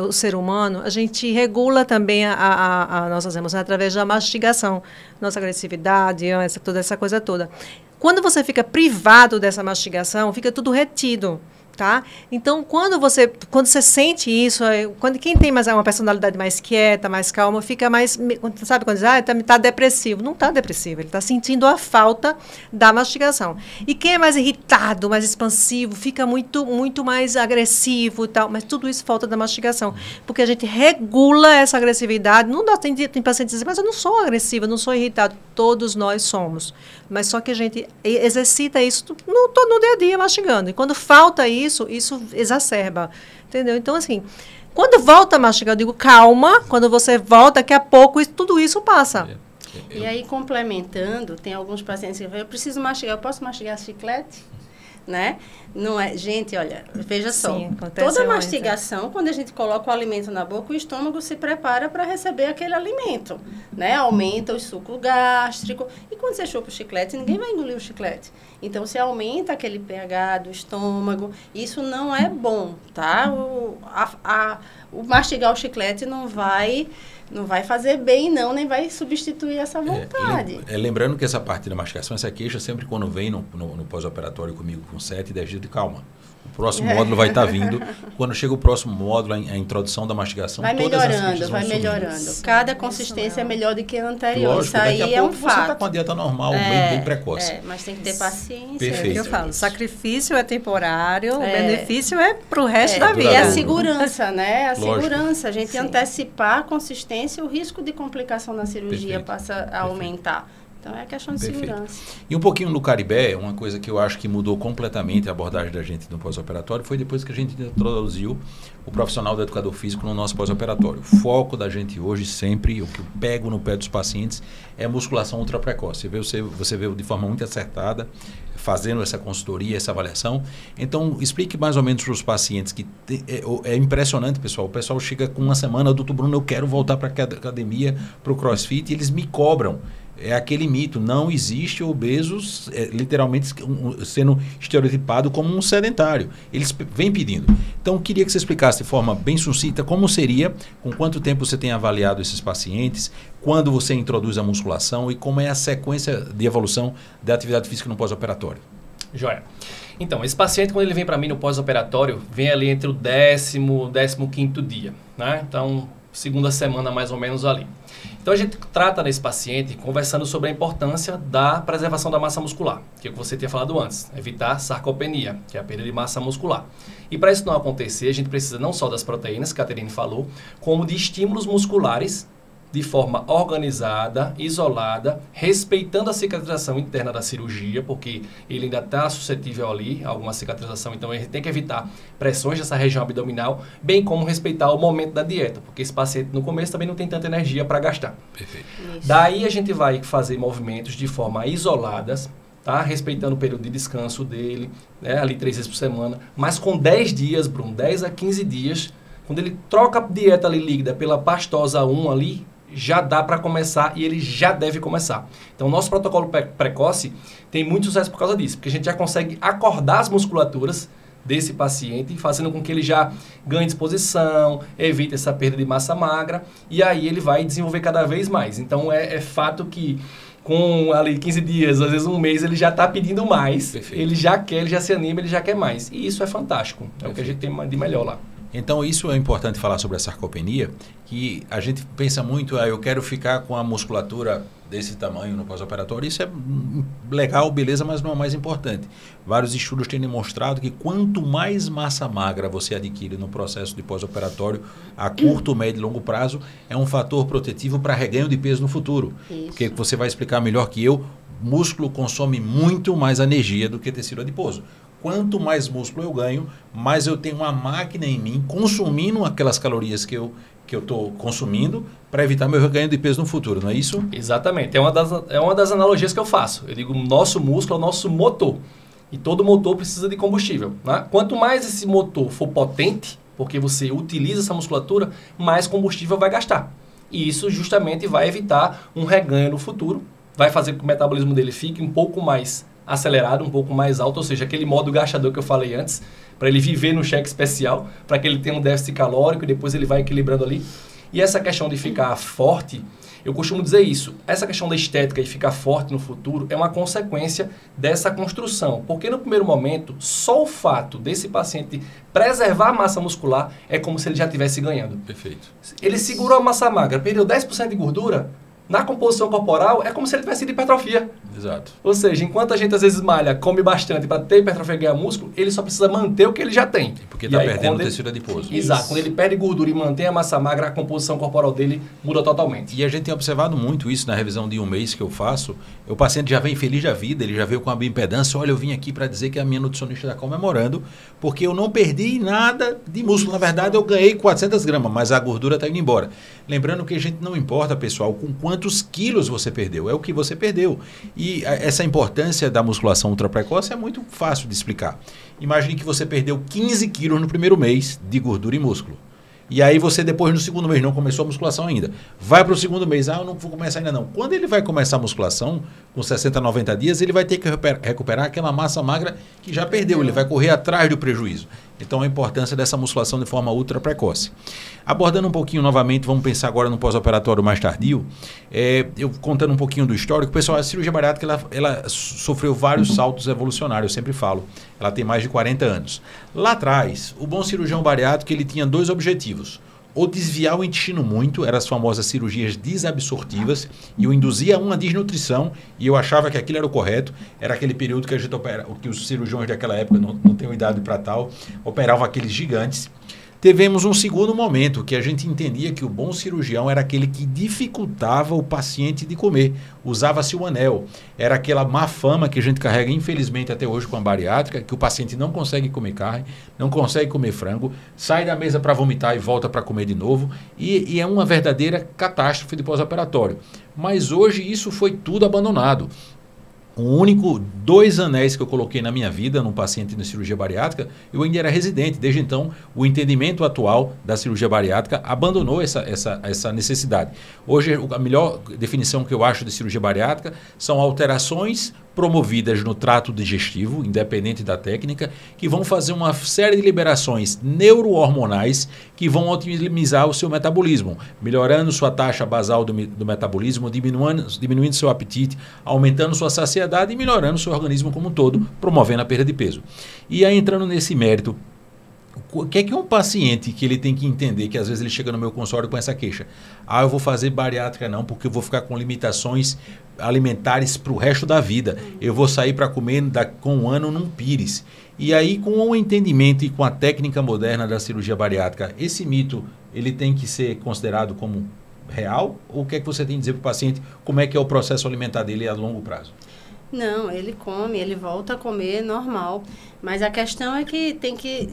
o ser humano, a gente regula também as nossas emoções através da mastigação, nossa agressividade, toda essa coisa toda. Quando você fica privado dessa mastigação, fica tudo retido. Tá? Então, quando você sente isso, quem tem mais uma personalidade mais quieta, mais calma, fica mais, sabe quando diz, tá depressivo. Não está depressivo, ele está sentindo a falta da mastigação. E quem é mais irritado, mais expansivo, fica muito mais agressivo e tal, mas tudo isso falta da mastigação, porque a gente regula essa agressividade. Não dá, tem paciente que diz, mas eu não sou agressiva, não sou irritado. Todos nós somos, mas só que a gente exercita isso no dia a dia, mastigando. E quando falta isso exacerba, entendeu? Então, assim, quando volta a mastigar, eu digo, calma, quando você volta, daqui a pouco tudo isso passa. E aí, complementando, tem alguns pacientes que falam, eu preciso mastigar, eu posso mastigar chiclete? Né? Não é, gente, olha, veja só, toda mastigação, quando a gente coloca o alimento na boca, o estômago se prepara para receber aquele alimento, né? Aumenta o suco gástrico, e quando você chupa o chiclete, ninguém vai engolir o chiclete. Então, você aumenta aquele pH do estômago, isso não é bom, tá? O mastigar o chiclete não vai fazer bem, não, nem vai substituir essa vontade. Lembrando que essa parte da mastigação, essa queixa, sempre quando vem no pós-operatório comigo com 7 e 10 dias de calma. O próximo módulo vai estar vindo. Quando chega o próximo módulo, a introdução da mastigação, vai melhorando, vai melhorando. Cada consistência é melhor do que a anterior. Lógico, isso aí é um fato. Você está com a dieta normal, bem precoce. Mas tem que ter paciência. Perfeito. É o que eu falo. Sacrifício é temporário, o benefício é para o resto da vida. E a segurança, né? A segurança. A gente antecipar a consistência, o risco de complicação na cirurgia passa a aumentar. Então, é questão de segurança. E um pouquinho no Caribé, uma coisa que eu acho que mudou completamente a abordagem da gente no pós-operatório foi depois que a gente introduziu o profissional do educador físico no nosso pós-operatório. O foco da gente hoje sempre, o que eu pego no pé dos pacientes, é a musculação ultraprecoce. Você vê de forma muito acertada, fazendo essa consultoria, essa avaliação. Então, explique mais ou menos para os pacientes que é impressionante, pessoal. O pessoal chega com uma semana, doutor Bruno, eu quero voltar para a academia, para o CrossFit, e eles me cobram. É aquele mito, não existe obesos literalmente sendo estereotipado como um sedentário. Eles vêm pedindo. Então, queria que você explicasse de forma bem sucinta como seria, com quanto tempo você tem avaliado esses pacientes, quando você introduz a musculação e como é a sequência de evolução da atividade física no pós-operatório. Joia. Então, esse paciente, quando ele vem para mim no pós-operatório, vem ali entre o 10º e 15º dia, né? Então, segunda semana mais ou menos ali. Então, a gente trata nesse paciente conversando sobre a importância da preservação da massa muscular, que é o que você tinha falado antes, evitar sarcopenia, que é a perda de massa muscular. E para isso não acontecer, a gente precisa não só das proteínas, que a Caterine falou, como de estímulos musculares de forma organizada, isolada, respeitando a cicatrização interna da cirurgia, porque ele ainda está suscetível ali a alguma cicatrização, então a gente tem que evitar pressões nessa região abdominal, bem como respeitar o momento da dieta, porque esse paciente no começo também não tem tanta energia para gastar. Perfeito. Daí a gente vai fazer movimentos de forma isoladas, tá? Respeitando o período de descanso dele, né? Ali 3 vezes por semana, mas com 10 dias, Bruno, 10 a 15 dias, quando ele troca a dieta ali líquida pela pastosa 1 ali, já dá para começar e ele já deve começar. Então, o nosso protocolo precoce tem muito sucesso por causa disso, porque a gente já consegue acordar as musculaturas desse paciente, fazendo com que ele já ganhe disposição, evite essa perda de massa magra, e aí ele vai desenvolver cada vez mais. Então, é fato que com ali 15 dias, às vezes um mês, ele já está pedindo mais. Perfeito. Ele já quer, ele já se anima, ele já quer mais. E isso é fantástico. É Perfeito. O que a gente tem de melhor lá. Então, isso é importante falar sobre a sarcopenia, que a gente pensa muito, eu quero ficar com a musculatura desse tamanho no pós-operatório. Isso é legal, beleza, mas não é o mais importante. Vários estudos têm demonstrado que quanto mais massa magra você adquire no processo de pós-operatório, a curto, médio e longo prazo, é um fator protetivo para reganho de peso no futuro. Isso. Porque você vai explicar melhor que eu, músculo consome muito mais energia do que tecido adiposo. Quanto mais músculo eu ganho, mais eu tenho uma máquina em mim consumindo aquelas calorias que eu estou consumindo para evitar meu reganho de peso no futuro, não é isso? Exatamente. É uma das analogias que eu faço. Eu digo, nosso músculo é o nosso motor. E todo motor precisa de combustível. Né? Quanto mais esse motor for potente, porque você utiliza essa musculatura, mais combustível vai gastar. E isso justamente vai evitar um reganho no futuro, vai fazer com que o metabolismo dele fique um pouco mais acelerado, um pouco mais alto, ou seja, aquele modo gastador que eu falei antes, para ele viver no cheque especial, para que ele tenha um déficit calórico e depois ele vai equilibrando ali. E essa questão de ficar forte Eu costumo dizer isso, essa questão da estética e ficar forte no futuro é uma consequência dessa construção, porque no primeiro momento, só o fato desse paciente preservar a massa muscular é como se ele já estivesse ganhando. Perfeito. Ele segurou a massa magra, perdeu 10% de gordura, na composição corporal é como se ele tivesse de hipertrofia. Exato. Ou seja, enquanto a gente às vezes malha, come bastante para ter hipertrofia e ganhar músculo, ele só precisa manter o que ele já tem. Porque está perdendo tecido adiposo. Exato. Quando ele perde gordura e mantém a massa magra, a composição corporal dele muda totalmente. E a gente tem observado muito isso na revisão de um mês que eu faço. O paciente já vem feliz da vida, ele já veio com a bioimpedância. Olha, eu vim aqui para dizer que a minha nutricionista está comemorando, porque eu não perdi nada de músculo. Na verdade, eu ganhei 400 gramas, mas a gordura está indo embora. Lembrando que a gente não importa, pessoal, com quantos quilos você perdeu, é o que você perdeu. E essa importância da musculação ultraprecoce é muito fácil de explicar. Imagine que você perdeu 15 quilos no primeiro mês de gordura e músculo. E aí você depois no segundo mês não começou a musculação ainda. Vai para o segundo mês, eu não vou começar ainda não. Quando ele vai começar a musculação, com 60, 90 dias, ele vai ter que recuperar aquela massa magra que já perdeu. Ele vai correr atrás do prejuízo. Então a importância dessa musculação de forma ultra precoce. Abordando um pouquinho novamente, vamos pensar agora no pós-operatório mais tardio. Eu contando um pouquinho do histórico, pessoal, a cirurgia bariátrica ela sofreu vários saltos evolucionários, eu sempre falo. Ela tem mais de 40 anos. Lá atrás, o bom cirurgião bariátrico ele tinha dois objetivos. Ou desviar o intestino muito, eram as famosas cirurgias desabsortivas, e eu induzia uma desnutrição, e eu achava que aquilo era o correto. Era aquele período que a gente que os cirurgiões daquela época, não tenho idade para tal, operavam aqueles gigantes. Tivemos um segundo momento que a gente entendia que o bom cirurgião era aquele que dificultava o paciente de comer. Usava-se o anel. Era aquela má fama que a gente carrega, infelizmente, até hoje com a bariátrica, que o paciente não consegue comer carne, não consegue comer frango, sai da mesa para vomitar e volta para comer de novo. E é uma verdadeira catástrofe de pós-operatório. Mas hoje isso foi tudo abandonado. Dois anéis que eu coloquei na minha vida num paciente de cirurgia bariátrica, eu ainda era residente. Desde então, o entendimento atual da cirurgia bariátrica abandonou essa necessidade. Hoje, a melhor definição que eu acho de cirurgia bariátrica são alterações promovidas no trato digestivo, independente da técnica, que vão fazer uma série de liberações neurohormonais que vão otimizar o seu metabolismo, melhorando sua taxa basal do metabolismo, diminuindo seu apetite, aumentando sua saciedade e melhorando seu organismo como um todo, promovendo a perda de peso. E aí, entrando nesse mérito, o que é um paciente que ele tem que entender, que às vezes ele chega no meu consultório com essa queixa? Eu vou fazer bariátrica não, porque eu vou ficar com limitações alimentares para o resto da vida. Eu vou sair para comer com um ano num pires. E aí, com o entendimento e com a técnica moderna da cirurgia bariátrica, esse mito, ele tem que ser considerado como real? Ou o que é que você tem que dizer para o paciente, como é que é o processo alimentar dele a longo prazo? Não, ele come, ele volta a comer normal. Mas a questão é que tem que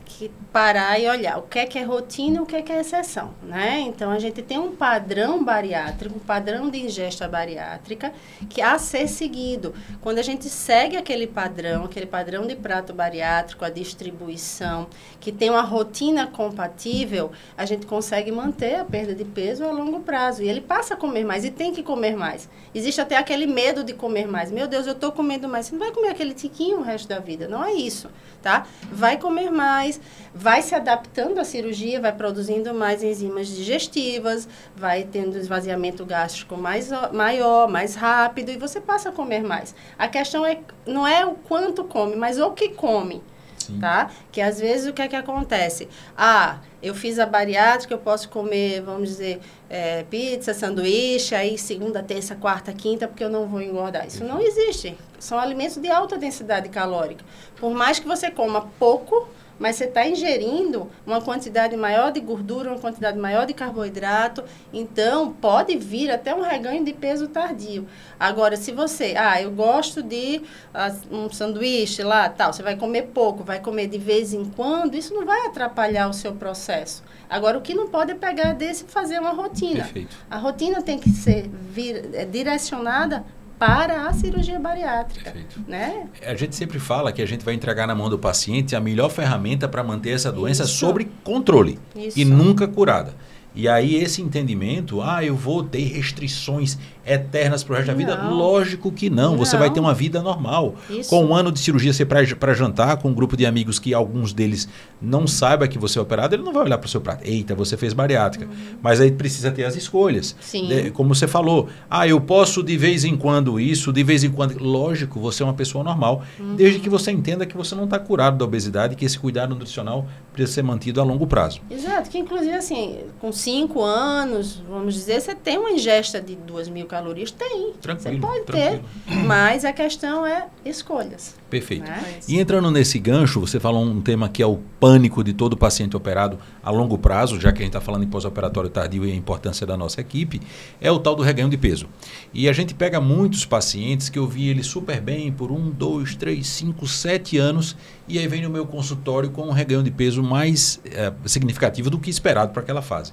parar e olhar o que é rotina e o que é exceção, né? Então, a gente tem um padrão bariátrico, um padrão de ingesta bariátrica que a ser seguido. Quando a gente segue aquele padrão de prato bariátrico, a distribuição, que tem uma rotina compatível, a gente consegue manter a perda de peso a longo prazo. E ele passa a comer mais e tem que comer mais. Existe até aquele medo de comer mais. Meu Deus, eu estou comendo mais. Você não vai comer aquele tiquinho o resto da vida. Não é isso. Tá? Vai comer mais, vai se adaptando à cirurgia, vai produzindo mais enzimas digestivas, vai tendo esvaziamento gástrico maior, mais rápido, e você passa a comer mais. A questão não é o quanto come, mas o que come. Tá? Que às vezes o que é que acontece? Eu fiz a bariátrica, eu posso comer, vamos dizer, pizza, sanduíche, aí segunda, terça, quarta, quinta, porque eu não vou engordar. Isso não existe. São alimentos de alta densidade calórica. Por mais que você coma pouco, mas você está ingerindo uma quantidade maior de gordura, uma quantidade maior de carboidrato, então pode vir até um reganho de peso tardio. Agora, se você, eu gosto de um sanduíche lá, tal, você vai comer pouco, vai comer de vez em quando, isso não vai atrapalhar o seu processo. Agora, o que não pode é pegar desse e fazer uma rotina. Perfeito. A rotina tem que ser direcionada para a cirurgia bariátrica. Perfeito. Né? A gente sempre fala que a gente vai entregar na mão do paciente a melhor ferramenta para manter essa doença sob controle e nunca curada. E aí esse entendimento, eu vou ter restrições, eternas para o resto da vida? Não. Lógico que não. Você vai ter uma vida normal. Isso. Com um ano de cirurgia, você para jantar com um grupo de amigos que alguns deles não saiba que você é operado, ele não vai olhar para o seu prato. Eita, você fez bariátrica. Mas aí precisa ter as escolhas. Sim. Como você falou, eu posso de vez em quando isso, de vez em quando... Lógico, você é uma pessoa normal, desde que você entenda que você não está curado da obesidade e que esse cuidado nutricional precisa ser mantido a longo prazo. Exato, que inclusive assim, com 5 anos, vamos dizer, você tem uma ingesta de 2.000 calorias? Tem. Tranquilo, Você pode tranquilo. ter, mas a questão é escolhas. Perfeito. Né? E entrando nesse gancho, você falou um tema que é o pânico de todo paciente operado a longo prazo, já que a gente está falando em pós-operatório tardio e a importância da nossa equipe, é o tal do reganho de peso. E a gente pega muitos pacientes que eu vi eles super bem por 1, 2, 3, 5, 7 anos e aí vem no meu consultório com um reganho de peso mais significativo do que esperado para aquela fase.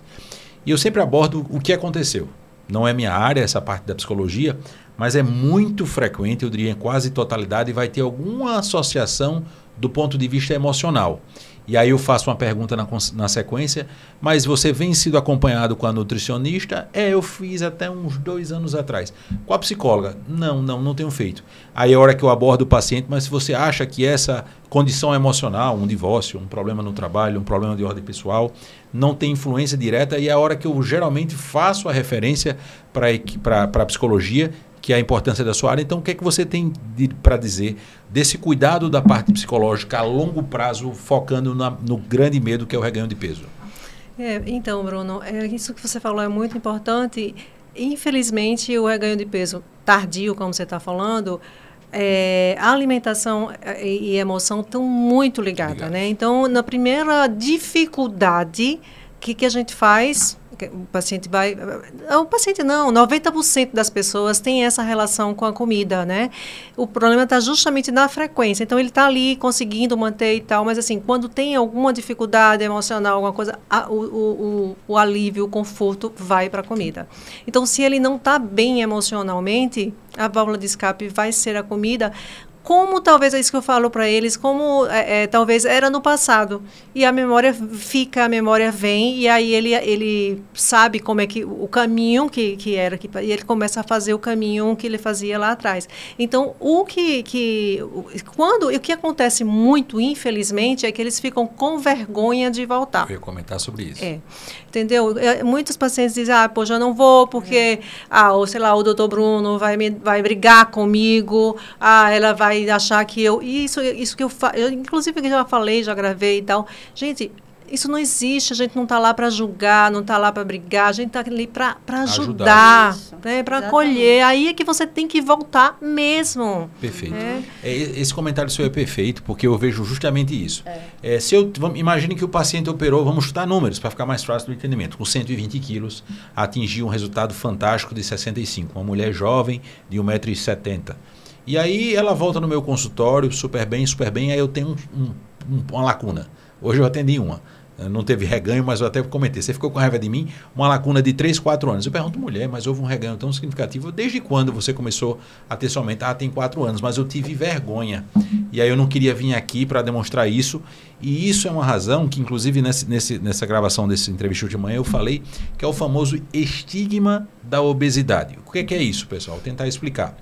E eu sempre abordo o que aconteceu. Não é minha área, essa parte da psicologia, mas é muito frequente, eu diria em quase totalidade, vai ter alguma associação do ponto de vista emocional. E aí eu faço uma pergunta na sequência, mas você vem sido acompanhado com a nutricionista? Eu fiz até uns 2 anos atrás. Com a psicóloga? Não tenho feito. Aí é a hora que eu abordo o paciente, mas se você acha que essa condição emocional, um divórcio, um problema no trabalho, um problema de ordem pessoal, não tem influência direta, e é a hora que eu geralmente faço a referência para a psicologia, que é a importância da sua área. Então, o que é que você tem para dizer desse cuidado da parte psicológica a longo prazo, focando no grande medo que é o reganho de peso? Então, Bruno, isso que você falou é muito importante. Infelizmente, o reganho de peso tardio, como você está falando, a alimentação e emoção estão muito ligadas, né? Então, na primeira dificuldade, o que a gente faz? O paciente vai... O paciente não, 90% das pessoas têm essa relação com a comida, né? O problema está justamente na frequência. Então, ele está ali conseguindo manter e tal, mas assim, quando tem alguma dificuldade emocional, alguma coisa, o alívio, o conforto vai para a comida. Então, se ele não está bem emocionalmente, a válvula de escape vai ser a comida. Como talvez é isso que eu falo para eles, como talvez era no passado. E a memória fica, a memória vem, e aí ele sabe como é que o caminho que era, e ele começa a fazer o caminho que ele fazia lá atrás. Então, o que acontece muito, infelizmente, é que eles ficam com vergonha de voltar. Eu ia comentar sobre isso. Entendeu? Muitos pacientes dizem, poxa, eu não vou porque, ou sei lá, o doutor Bruno vai brigar comigo, ela vai achar que isso que eu faço, inclusive eu já falei, já gravei e tal. Gente, isso não existe, a gente não está lá para julgar, não está lá para brigar, a gente está ali para ajudar, né, para acolher. Aí é que você tem que voltar mesmo. Perfeito. Esse comentário seu é perfeito, porque eu vejo justamente isso. Imagine que o paciente operou, vamos chutar números para ficar mais fácil do entendimento, com 120 quilos, atingiu um resultado fantástico de 65, uma mulher jovem de 1,70 m. E aí ela volta no meu consultório, super bem, aí eu tenho uma lacuna. Hoje eu atendi uma. Não teve reganho, mas eu até comentei. Você ficou com raiva de mim? Uma lacuna de 3, 4 anos. Eu pergunto, mulher, mas houve um reganho tão significativo. Desde quando você começou a ter somente? Tem 4 anos, mas eu tive vergonha. E aí eu não queria vir aqui para demonstrar isso. E isso é uma razão que, inclusive, nessa gravação dessa entrevista de manhã, eu falei que é o famoso estigma da obesidade. O que é isso, pessoal? Vou tentar explicar.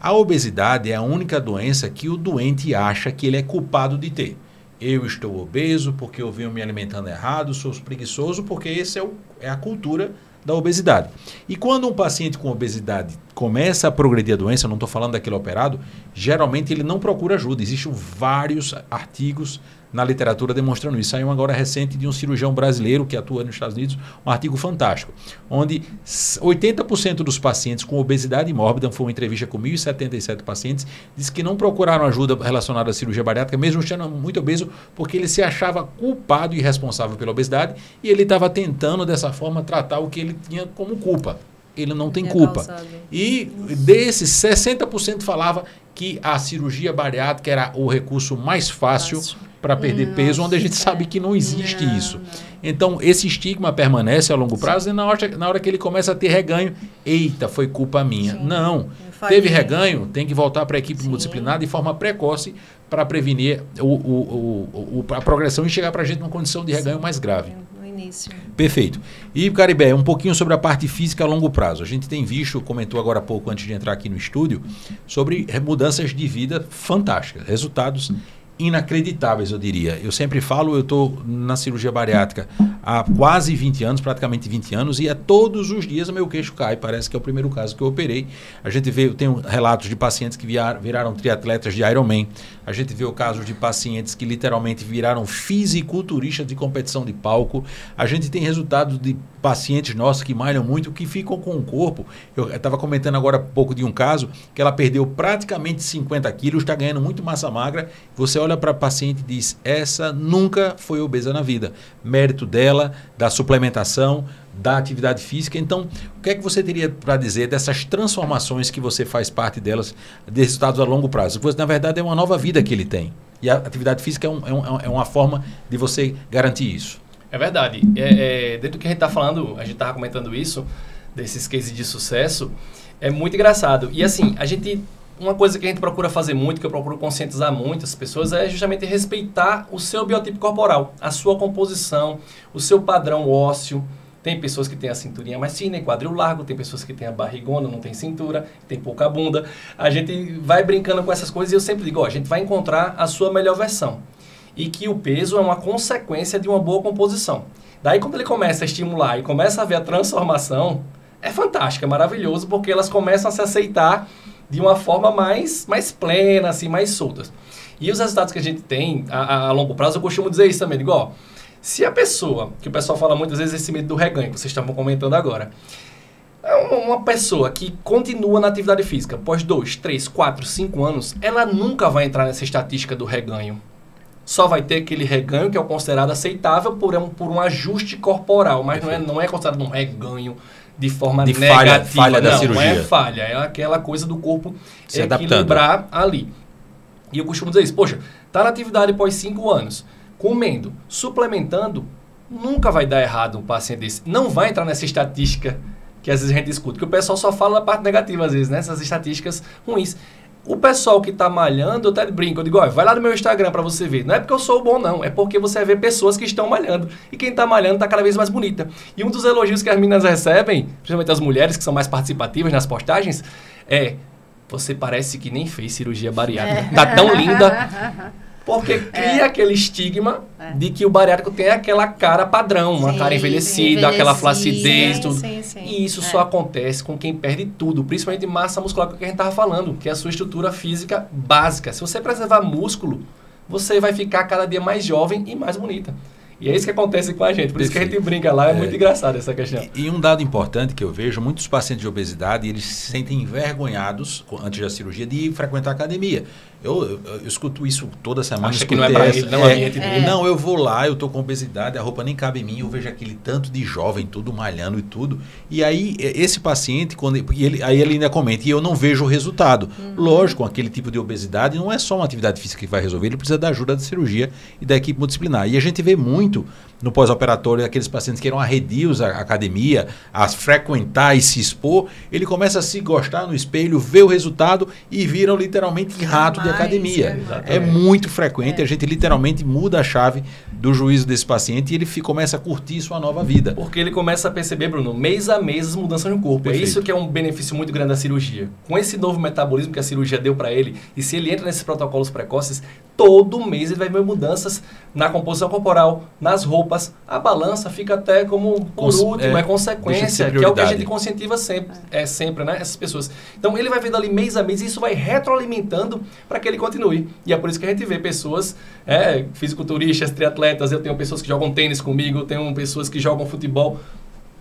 A obesidade é a única doença que o doente acha que ele é culpado de ter. Eu estou obeso porque eu venho me alimentando errado, sou preguiçoso, porque essa é a cultura da obesidade. E quando um paciente com obesidade começa a progredir a doença, eu não estou falando daquele operado, geralmente ele não procura ajuda. Existem vários artigos na literatura demonstrando isso. Saiu agora recente de um cirurgião brasileiro que atua nos Estados Unidos, um artigo fantástico, onde 80% dos pacientes com obesidade mórbida, foi uma entrevista com 1.077 pacientes, disse que não procuraram ajuda relacionada à cirurgia bariátrica, mesmo estando muito obeso, porque ele se achava culpado e responsável pela obesidade e ele estava tentando dessa forma tratar o que ele tinha como culpa. Ele não tem culpa. E desses, 60% falava que a cirurgia bariátrica era o recurso mais fácil para perder peso, onde a gente sabe que não existe isso. Então, esse estigma permanece a longo prazo e na hora que ele começa a ter reganho, eita, foi culpa minha. Sim. Não. Teve reganho, tem que voltar para a equipe multidisciplinar de forma precoce para prevenir a progressão e chegar para a gente numa condição de reganho mais grave. início. Perfeito. E, Caribé, um pouquinho sobre a parte física a longo prazo. A gente tem visto, comentou agora há pouco, antes de entrar aqui no estúdio, sobre mudanças de vida fantásticas, resultados inacreditáveis, eu diria. Eu sempre falo, eu estou na cirurgia bariátrica há quase 20 anos, praticamente 20 anos, e todos os dias o meu queixo cai. Parece que é o primeiro caso que eu operei. A gente vê, eu tenho relatos de pacientes que viraram triatletas de Ironman. A gente vê o caso de pacientes que literalmente viraram fisiculturistas de competição de palco. A gente tem resultados de pacientes nossos que malham muito, que ficam com o corpo. Eu estava comentando agora há pouco de um caso que ela perdeu praticamente 50 quilos, está ganhando muito massa magra. Você olha para a paciente e diz, essa nunca foi obesa na vida. Mérito dela, da suplementação, da atividade física. Então, o que é que você teria para dizer dessas transformações que você faz parte delas, de resultados a longo prazo? Porque, na verdade, é uma nova vida que ele tem. E a atividade física é uma forma de você garantir isso. É verdade. Dentro do que a gente está falando, a gente estava comentando isso, desses cases de sucesso, é muito engraçado. E assim, uma coisa que a gente procura fazer muito, que eu procuro conscientizar muitas pessoas, é justamente respeitar o seu biotipo corporal, a sua composição, o seu padrão ósseo. Tem pessoas que têm a cinturinha mais fina e quadril largo, tem pessoas que têm a barrigona, não tem cintura, tem pouca bunda. A gente vai brincando com essas coisas e eu sempre digo, a gente vai encontrar a sua melhor versão. E que o peso é uma consequência de uma boa composição. Daí quando ele começa a estimular e começa a ver a transformação, é fantástico, é maravilhoso, porque elas começam a se aceitar de uma forma mais plena, assim, mais solta. E os resultados que a gente tem a longo prazo, eu costumo dizer isso também, digo, se a pessoa, que o pessoal fala muitas vezes esse medo do reganho, que vocês estavam comentando agora, é uma pessoa que continua na atividade física, após 2, 3, 4, 5 anos, ela nunca vai entrar nessa estatística do reganho. Só vai ter aquele reganho que é o considerado aceitável por um ajuste corporal, mas não é considerado um reganho de forma negativa. Falha da cirurgia. Não é falha, é aquela coisa do corpo se equilibrar ali. E eu costumo dizer isso, poxa, tá na atividade após 5 anos, comendo, suplementando, nunca vai dar errado um paciente desse. Não vai entrar nessa estatística que às vezes a gente escuta, que o pessoal só fala da parte negativa às vezes, né? Essas estatísticas ruins. O pessoal que está malhando, eu até brinco, eu digo, vai lá no meu Instagram para você ver. Não é porque eu sou bom, não. É porque você vai ver pessoas que estão malhando. E quem está malhando está cada vez mais bonita. E um dos elogios que as meninas recebem, principalmente as mulheres que são mais participativas nas postagens, você parece que nem fez cirurgia bariátrica. Está tão linda. Porque cria aquele estigma de que o bariátrico tem aquela cara padrão, uma cara envelhecida, aquela flacidez, tudo. Sim. E isso só acontece com quem perde tudo, principalmente massa muscular, que a gente estava falando, que é a sua estrutura física básica. Se você preservar músculo, você vai ficar cada dia mais jovem e mais bonita. E é isso que acontece com a gente, por isso que a gente brinca lá, é muito engraçado essa questão. E um dado importante que eu vejo, muitos pacientes de obesidade, eles se sentem envergonhados, antes da cirurgia, de frequentar a academia. Eu escuto isso toda semana. Acha que não é para ele, não é. Não, eu vou lá, eu tô com obesidade, a roupa nem cabe em mim, eu vejo aquele tanto de jovem, tudo malhando e tudo. E aí, esse paciente, aí ele ainda comenta, e eu não vejo o resultado. Lógico, aquele tipo de obesidade não é só uma atividade física que vai resolver, ele precisa da ajuda da cirurgia e da equipe multidisciplinar. E a gente vê muito no pós-operatório, aqueles pacientes que eram arredios à academia, a frequentar e se expor, ele começa a se gostar no espelho, vê o resultado e viram literalmente rato de academia. É muito frequente, a gente literalmente muda a chave do juízo desse paciente e ele começa a curtir sua nova vida. Porque ele começa a perceber, Bruno, mês a mês as mudanças no corpo. Perfeito. É isso que é um benefício muito grande da cirurgia. Com esse novo metabolismo que a cirurgia deu para ele, e se ele entra nesses protocolos precoces, todo mês ele vai ver mudanças na composição corporal, nas roupas. A balança fica até como por último, é consequência, que é o que a gente conscientiza sempre, né, essas pessoas. Então ele vai vendo ali mês a mês e isso vai retroalimentando para que ele continue. E é por isso que a gente vê pessoas, fisiculturistas, triatletas, eu tenho pessoas que jogam tênis comigo, eu tenho pessoas que jogam futebol,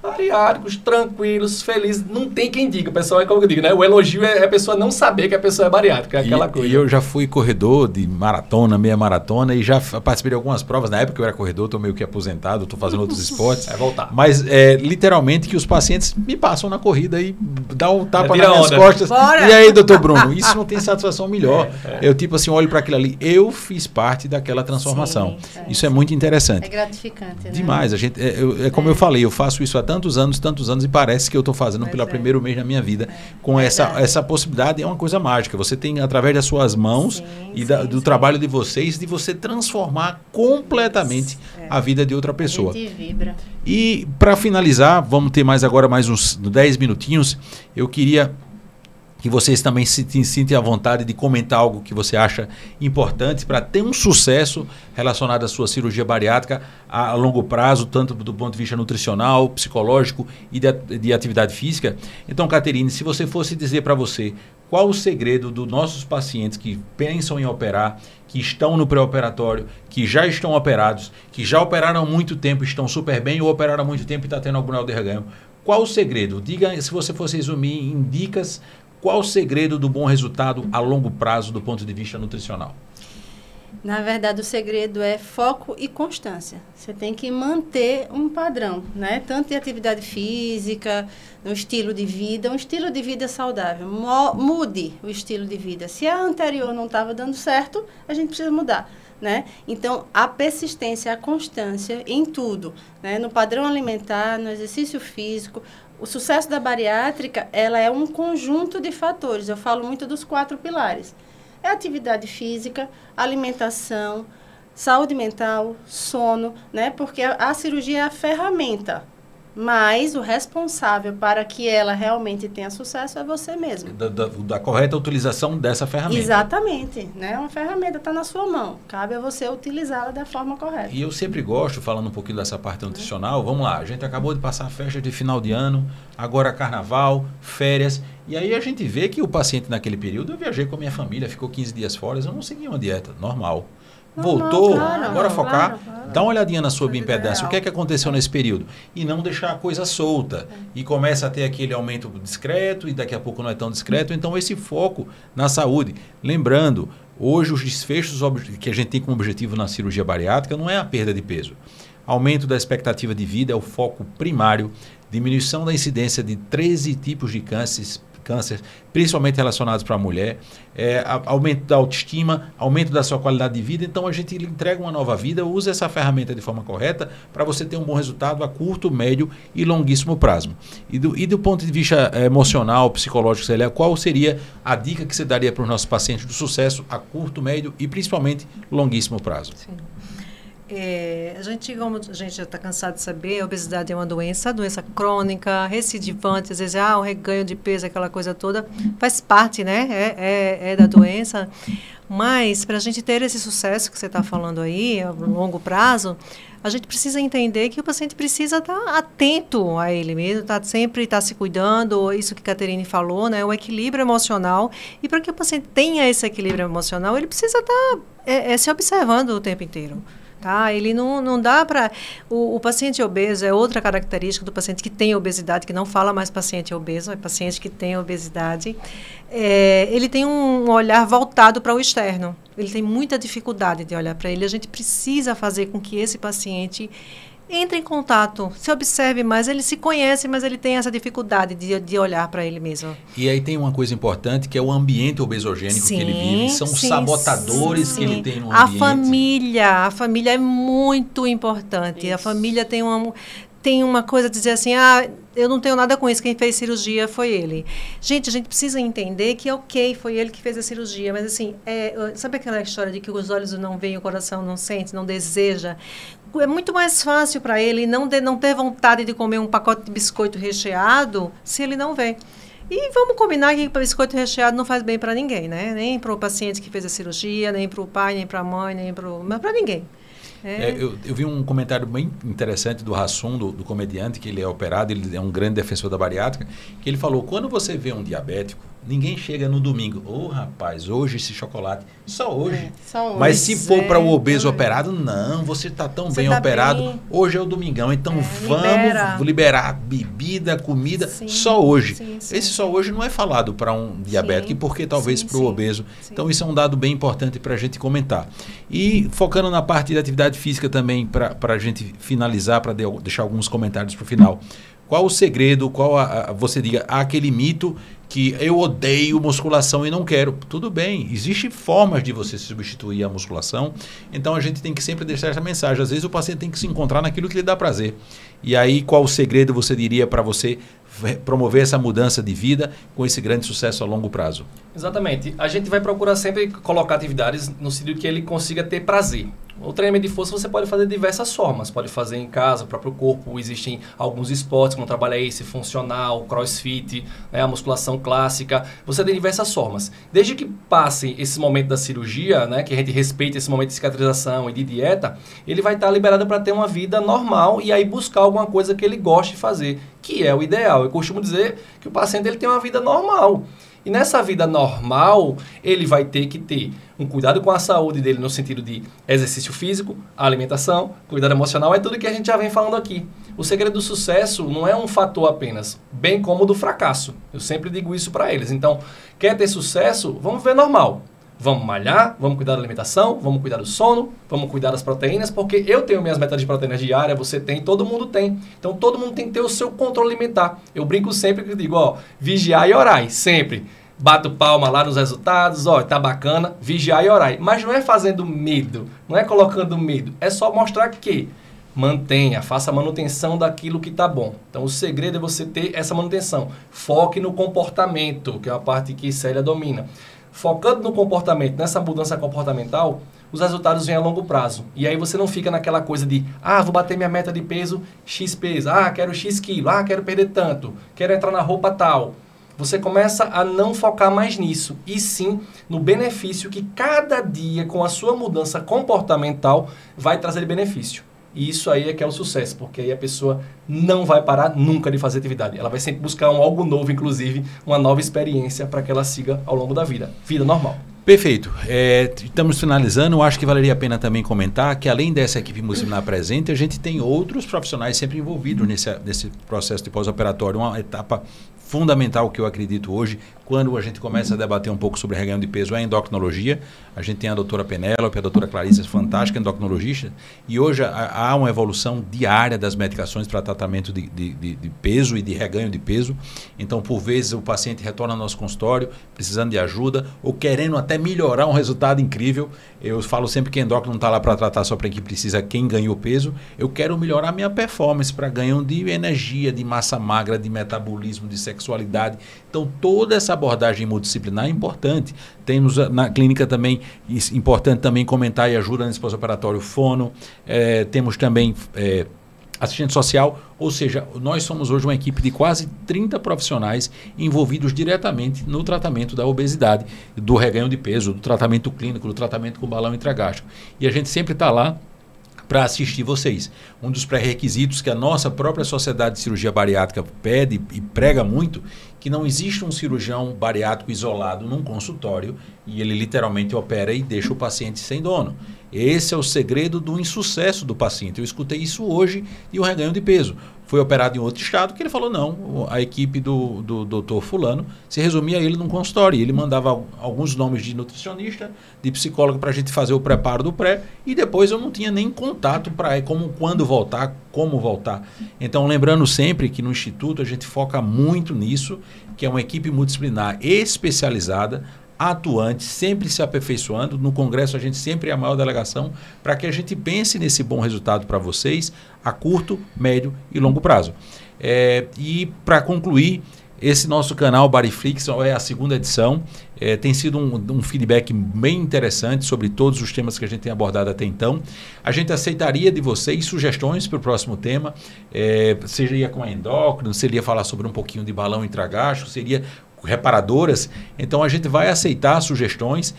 bariátricos, tranquilos, felizes, não tem quem diga, o pessoal como eu digo, né? O elogio é a pessoa não saber que a pessoa é bariátrica, é aquela coisa. E eu já fui corredor de maratona, meia maratona e já participei de algumas provas, na época que eu era corredor, estou meio que aposentado, estou fazendo outros esportes. É voltar. Mas literalmente que os pacientes me passam na corrida e dão um tapa nas minhas costas. Bora! E aí, doutor Bruno, isso não tem satisfação melhor. Eu tipo assim, olho para aquilo ali, eu fiz parte daquela transformação. Isso é muito interessante. É gratificante, né? Demais. A gente, como eu falei, eu faço isso há tantos anos, e parece que eu estou fazendo pelo primeiro mês da minha vida. Com essa possibilidade, é uma coisa mágica. Você tem, através das suas mãos do trabalho de vocês, de você transformar completamente a vida de outra pessoa. A gente vibra. E, para finalizar, vamos ter agora mais uns 10 minutinhos. Eu queria que vocês também se sintam à vontade de comentar algo que você acha importante para ter um sucesso relacionado à sua cirurgia bariátrica a longo prazo, tanto do ponto de vista nutricional, psicológico e de atividade física. Então, Caterine, se você fosse dizer para você qual o segredo dos nossos pacientes que pensam em operar, que estão no pré-operatório, que já estão operados, que já operaram há muito tempo, estão super bem, ou operaram há muito tempo e está tendo algum grau de reganho, qual o segredo? Diga, se você fosse resumir em dicas, qual o segredo do bom resultado a longo prazo do ponto de vista nutricional? Na verdade, o segredo é foco e constância. Você tem que manter um padrão, né? Tanto de atividade física, no estilo de vida, um estilo de vida saudável. Mude o estilo de vida. Se a anterior não estava dando certo, a gente precisa mudar, né? Então, a persistência, a constância em tudo, né? No padrão alimentar, no exercício físico. O sucesso da bariátrica, ela é um conjunto de fatores. Eu falo muito dos 4 pilares. É atividade física, alimentação, saúde mental, sono, né? Porque a cirurgia é a ferramenta, mas o responsável para que ela realmente tenha sucesso é você mesmo. Da correta utilização dessa ferramenta. Exatamente, né? Uma ferramenta está na sua mão, cabe a você utilizá-la da forma correta. E eu sempre gosto, falando um pouquinho dessa parte nutricional, vamos lá, a gente acabou de passar a festa de final de ano, agora carnaval, férias, e aí a gente vê que o paciente naquele período, eu viajei com a minha família, ficou 15 dias fora, eu não segui uma dieta normal. Voltou, claro, agora focar, claro. dá uma olhadinha na sua bioimpedância, o que é que aconteceu nesse período? E não deixar a coisa solta, e começa a ter aquele aumento discreto, e daqui a pouco não é tão discreto, então esse foco na saúde. Lembrando, hoje os desfechos que a gente tem como objetivo na cirurgia bariátrica não é a perda de peso. Aumento da expectativa de vida é o foco primário, diminuição da incidência de 13 tipos de câncer, principalmente relacionados para a mulher, aumento da autoestima, aumento da sua qualidade de vida. Então, a gente lhe entrega uma nova vida, usa essa ferramenta de forma correta para você ter um bom resultado a curto, médio e longuíssimo prazo. E do ponto de vista emocional, psicológico, Célia, qual seria a dica que você daria para os nossos pacientes do sucesso a curto, médio e principalmente longuíssimo prazo? Sim. Como a gente já está cansado de saber, a obesidade é uma doença crônica, recidivante, às vezes o reganho de peso, aquela coisa toda, faz parte, né? É da doença. Mas, para a gente ter esse sucesso que você está falando aí, a longo prazo, a gente precisa entender que o paciente precisa estar atento a ele mesmo, sempre estar se cuidando, isso que a Caterine falou, né? O equilíbrio emocional. E para que o paciente tenha esse equilíbrio emocional, ele precisa estar se observando o tempo inteiro. Tá? Ele não dá para... O paciente obeso é outra característica do paciente que tem obesidade, que não fala mais paciente obeso, é paciente que tem obesidade. Ele tem um olhar voltado para o externo. Ele tem muita dificuldade de olhar para ele. A gente precisa fazer com que esse paciente entre em contato, se observe mais, ele se conhece, mas ele tem essa dificuldade de olhar para ele mesmo. E aí tem uma coisa importante, que é o ambiente obesogênico que ele vive, são os sabotadores que ele tem no ambiente. A família é muito importante. Isso. A família tem uma coisa de dizer assim, eu não tenho nada com isso, quem fez cirurgia foi ele. Gente, a gente precisa entender que foi ele que fez a cirurgia, mas assim, sabe aquela história de que os olhos não veem, o coração não sente, não deseja? É muito mais fácil para ele não ter vontade de comer um pacote de biscoito recheado se ele não vê. E vamos combinar que biscoito recheado não faz bem para ninguém, né? Nem para o paciente que fez a cirurgia, nem para o pai, nem para a mãe, mas para ninguém. Eu vi um comentário bem interessante do Hassum, do comediante, que ele é operado, ele é um grande defensor da bariátrica, que ele falou, quando você vê um diabético, ninguém chega no domingo, rapaz, hoje esse chocolate, só hoje. Só hoje. Mas se for para o obeso operado, não, você está tão bem operado, hoje é o domingão, então vamos liberar bebida, comida, só hoje. Sim. Esse só hoje não é falado para um diabético, porque talvez para o obeso. Sim. Então isso é um dado bem importante para a gente comentar. E focando na parte da atividade física também, para a gente finalizar, para deixar alguns comentários para o final. Qual o segredo, você diga, aquele mito que eu odeio musculação e não quero. Tudo bem, existem formas de você substituir a musculação, então a gente tem que sempre deixar essa mensagem. Às vezes o paciente tem que se encontrar naquilo que lhe dá prazer. E aí, qual o segredo você diria para você promover essa mudança de vida com esse grande sucesso a longo prazo? Exatamente. A gente vai procurar sempre colocar atividades no sentido que ele consiga ter prazer. O treinamento de força você pode fazer de diversas formas. Pode fazer em casa, o próprio corpo. Existem alguns esportes, como trabalha esse funcional, crossfit, né, a musculação clássica. Você tem diversas formas. Desde que passe esse momento da cirurgia, né, que a gente respeite esse momento de cicatrização e de dieta, ele vai estar liberado para ter uma vida normal e aí buscar alguma coisa que ele goste de fazer, que é o ideal. Eu costumo dizer que o paciente ele tem uma vida normal. E nessa vida normal, ele vai ter que ter um cuidado com a saúde dele no sentido de exercício físico, alimentação, cuidado emocional, é tudo que a gente já vem falando aqui. O segredo do sucesso não é um fator apenas, bem como do fracasso. Eu sempre digo isso para eles. Então, quer ter sucesso? Vamos ver normal. Vamos malhar, vamos cuidar da alimentação, vamos cuidar do sono, vamos cuidar das proteínas, porque eu tenho minhas metas de proteínas diárias, você tem, todo mundo tem. Então, todo mundo tem que ter o seu controle alimentar. Eu brinco sempre que digo, ó, vigiar e orar, sempre. Bato palma lá nos resultados, ó, tá bacana, vigiar e orar. Mas não é fazendo medo, não é colocando medo, é só mostrar que mantenha, faça a manutenção daquilo que tá bom. Então, o segredo é você ter essa manutenção. Foque no comportamento, que é uma parte que Célia domina. Focando no comportamento, nessa mudança comportamental, os resultados vêm a longo prazo. E aí você não fica naquela coisa de, vou bater minha meta de peso, X peso, quero X quilo, quero perder tanto, quero entrar na roupa tal. Você começa a não focar mais nisso, e sim no benefício que cada dia, com a sua mudança comportamental, vai trazer benefício. E isso aí é que é o sucesso, porque aí a pessoa não vai parar nunca de fazer atividade. Ela vai sempre buscar algo novo, inclusive, uma nova experiência para que ela siga ao longo da vida. Vida normal. Perfeito. Estamos finalizando. Eu acho que valeria a pena também comentar que, além dessa equipe multidisciplinar presente, a gente tem outros profissionais sempre envolvidos nesse processo de pós-operatório. Uma etapa fundamental que eu acredito hoje, quando a gente começa a debater um pouco sobre reganho de peso, é a endocrinologia. A gente tem a doutora Penélope, a doutora Clarice, fantástica endocrinologista, e hoje há uma evolução diária das medicações para tratamento de peso e de reganho de peso. Então, por vezes, o paciente retorna ao nosso consultório precisando de ajuda ou querendo até melhorar um resultado incrível. Eu falo sempre que endócrino não está lá para tratar só para quem precisa, quem ganhou peso. Eu quero melhorar minha performance para ganho de energia, de massa magra, de metabolismo, de sexualidade. Então, toda essa abordagem multidisciplinar é importante. Temos na clínica também, importante também comentar e ajuda nesse pós-operatório fono. Temos também assistente social, ou seja, nós somos hoje uma equipe de quase 30 profissionais envolvidos diretamente no tratamento da obesidade, do reganho de peso, do tratamento clínico, do tratamento com balão intragástrico. E a gente sempre está lá para assistir vocês. Um dos pré-requisitos que a nossa própria Sociedade de Cirurgia Bariátrica pede e prega muito, que não existe um cirurgião bariátrico isolado num consultório e ele literalmente opera e deixa o paciente sem dono. Esse é o segredo do insucesso do paciente. Eu escutei isso hoje de um reganho de peso. Foi operado em outro estado que ele falou, não, a equipe do doutor fulano se resumia a ele num consultório. Ele mandava alguns nomes de nutricionista, de psicólogo para a gente fazer o preparo do pré e depois eu não tinha nem contato para quando voltar, como voltar. Então, lembrando sempre que no Instituto a gente foca muito nisso, que é uma equipe multidisciplinar especializada, atuante, sempre se aperfeiçoando. No Congresso a gente sempre é a maior delegação para que a gente pense nesse bom resultado para vocês a curto, médio e longo prazo. E para concluir, esse nosso canal Bariflix é a segunda edição. Tem sido um feedback bem interessante sobre todos os temas que a gente tem abordado até então. A gente aceitaria de vocês sugestões para o próximo tema. Seria com a endócrino, seria falar sobre um pouquinho de balão intragástrico, seria reparadoras. Então a gente vai aceitar sugestões,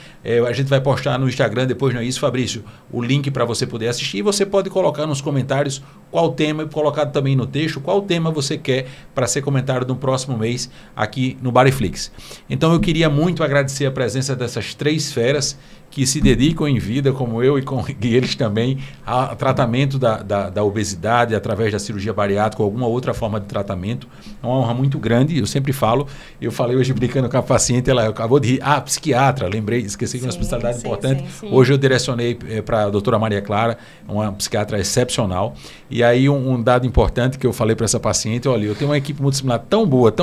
a gente vai postar no Instagram depois, não é isso, Fabrício? O link para você poder assistir, e você pode colocar nos comentários qual tema, e colocado também no texto, qual tema você quer para ser comentado no próximo mês aqui no Bariflix. Então eu queria muito agradecer a presença dessas três feras que se dedicam em vida, como eu e eles também, ao tratamento da obesidade através da cirurgia bariátrica ou alguma outra forma de tratamento. É uma honra muito grande, eu sempre falo. Eu falei hoje brincando com a paciente, ela acabou de rir. Psiquiatra, lembrei, esqueci de uma especialidade importante. Sim. Hoje eu direcionei para a doutora Maria Clara, uma psiquiatra excepcional. E E aí um dado importante que eu falei para essa paciente, olha, eu tenho uma equipe multidisciplinar tão boa,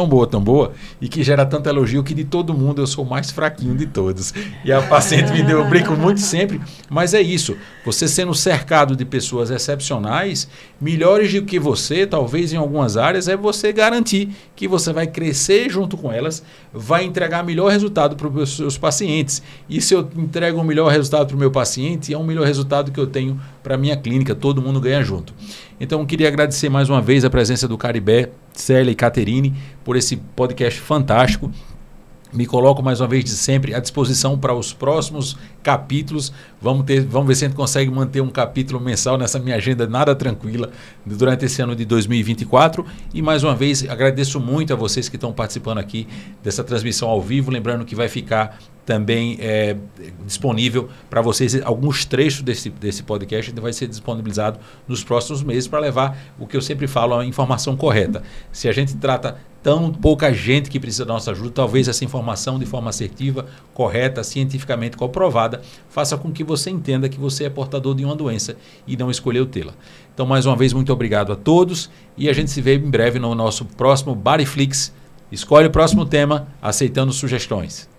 e que gera tanto elogio que de todo mundo eu sou o mais fraquinho de todos. E a paciente me deu, eu brinco muito sempre, mas é isso, você sendo cercado de pessoas excepcionais, melhores do que você, talvez em algumas áreas, é você garantir que você vai crescer junto com elas, vai entregar melhor resultado para os seus pacientes. E se eu entrego um melhor resultado para o meu paciente, é um melhor resultado que eu tenho para a minha clínica, todo mundo ganha junto. Então, queria agradecer mais uma vez a presença do Caribé, Célia e Caterine por esse podcast fantástico. Me coloco mais uma vez de sempre à disposição para os próximos capítulos. Vamos ver se a gente consegue manter um capítulo mensal nessa minha agenda nada tranquila durante esse ano de 2024. E mais uma vez agradeço muito a vocês que estão participando aqui dessa transmissão ao vivo. Lembrando que vai ficar também disponível para vocês alguns trechos desse podcast, vai ser disponibilizado nos próximos meses para levar o que eu sempre falo, a informação correta. Se a gente trata tão pouca gente que precisa da nossa ajuda, talvez essa informação de forma assertiva, correta, cientificamente comprovada, faça com que você entenda que você é portador de uma doença e não escolheu tê-la. Então, mais uma vez, muito obrigado a todos e a gente se vê em breve no nosso próximo Bodyflix. Escolhe o próximo tema, aceitando sugestões.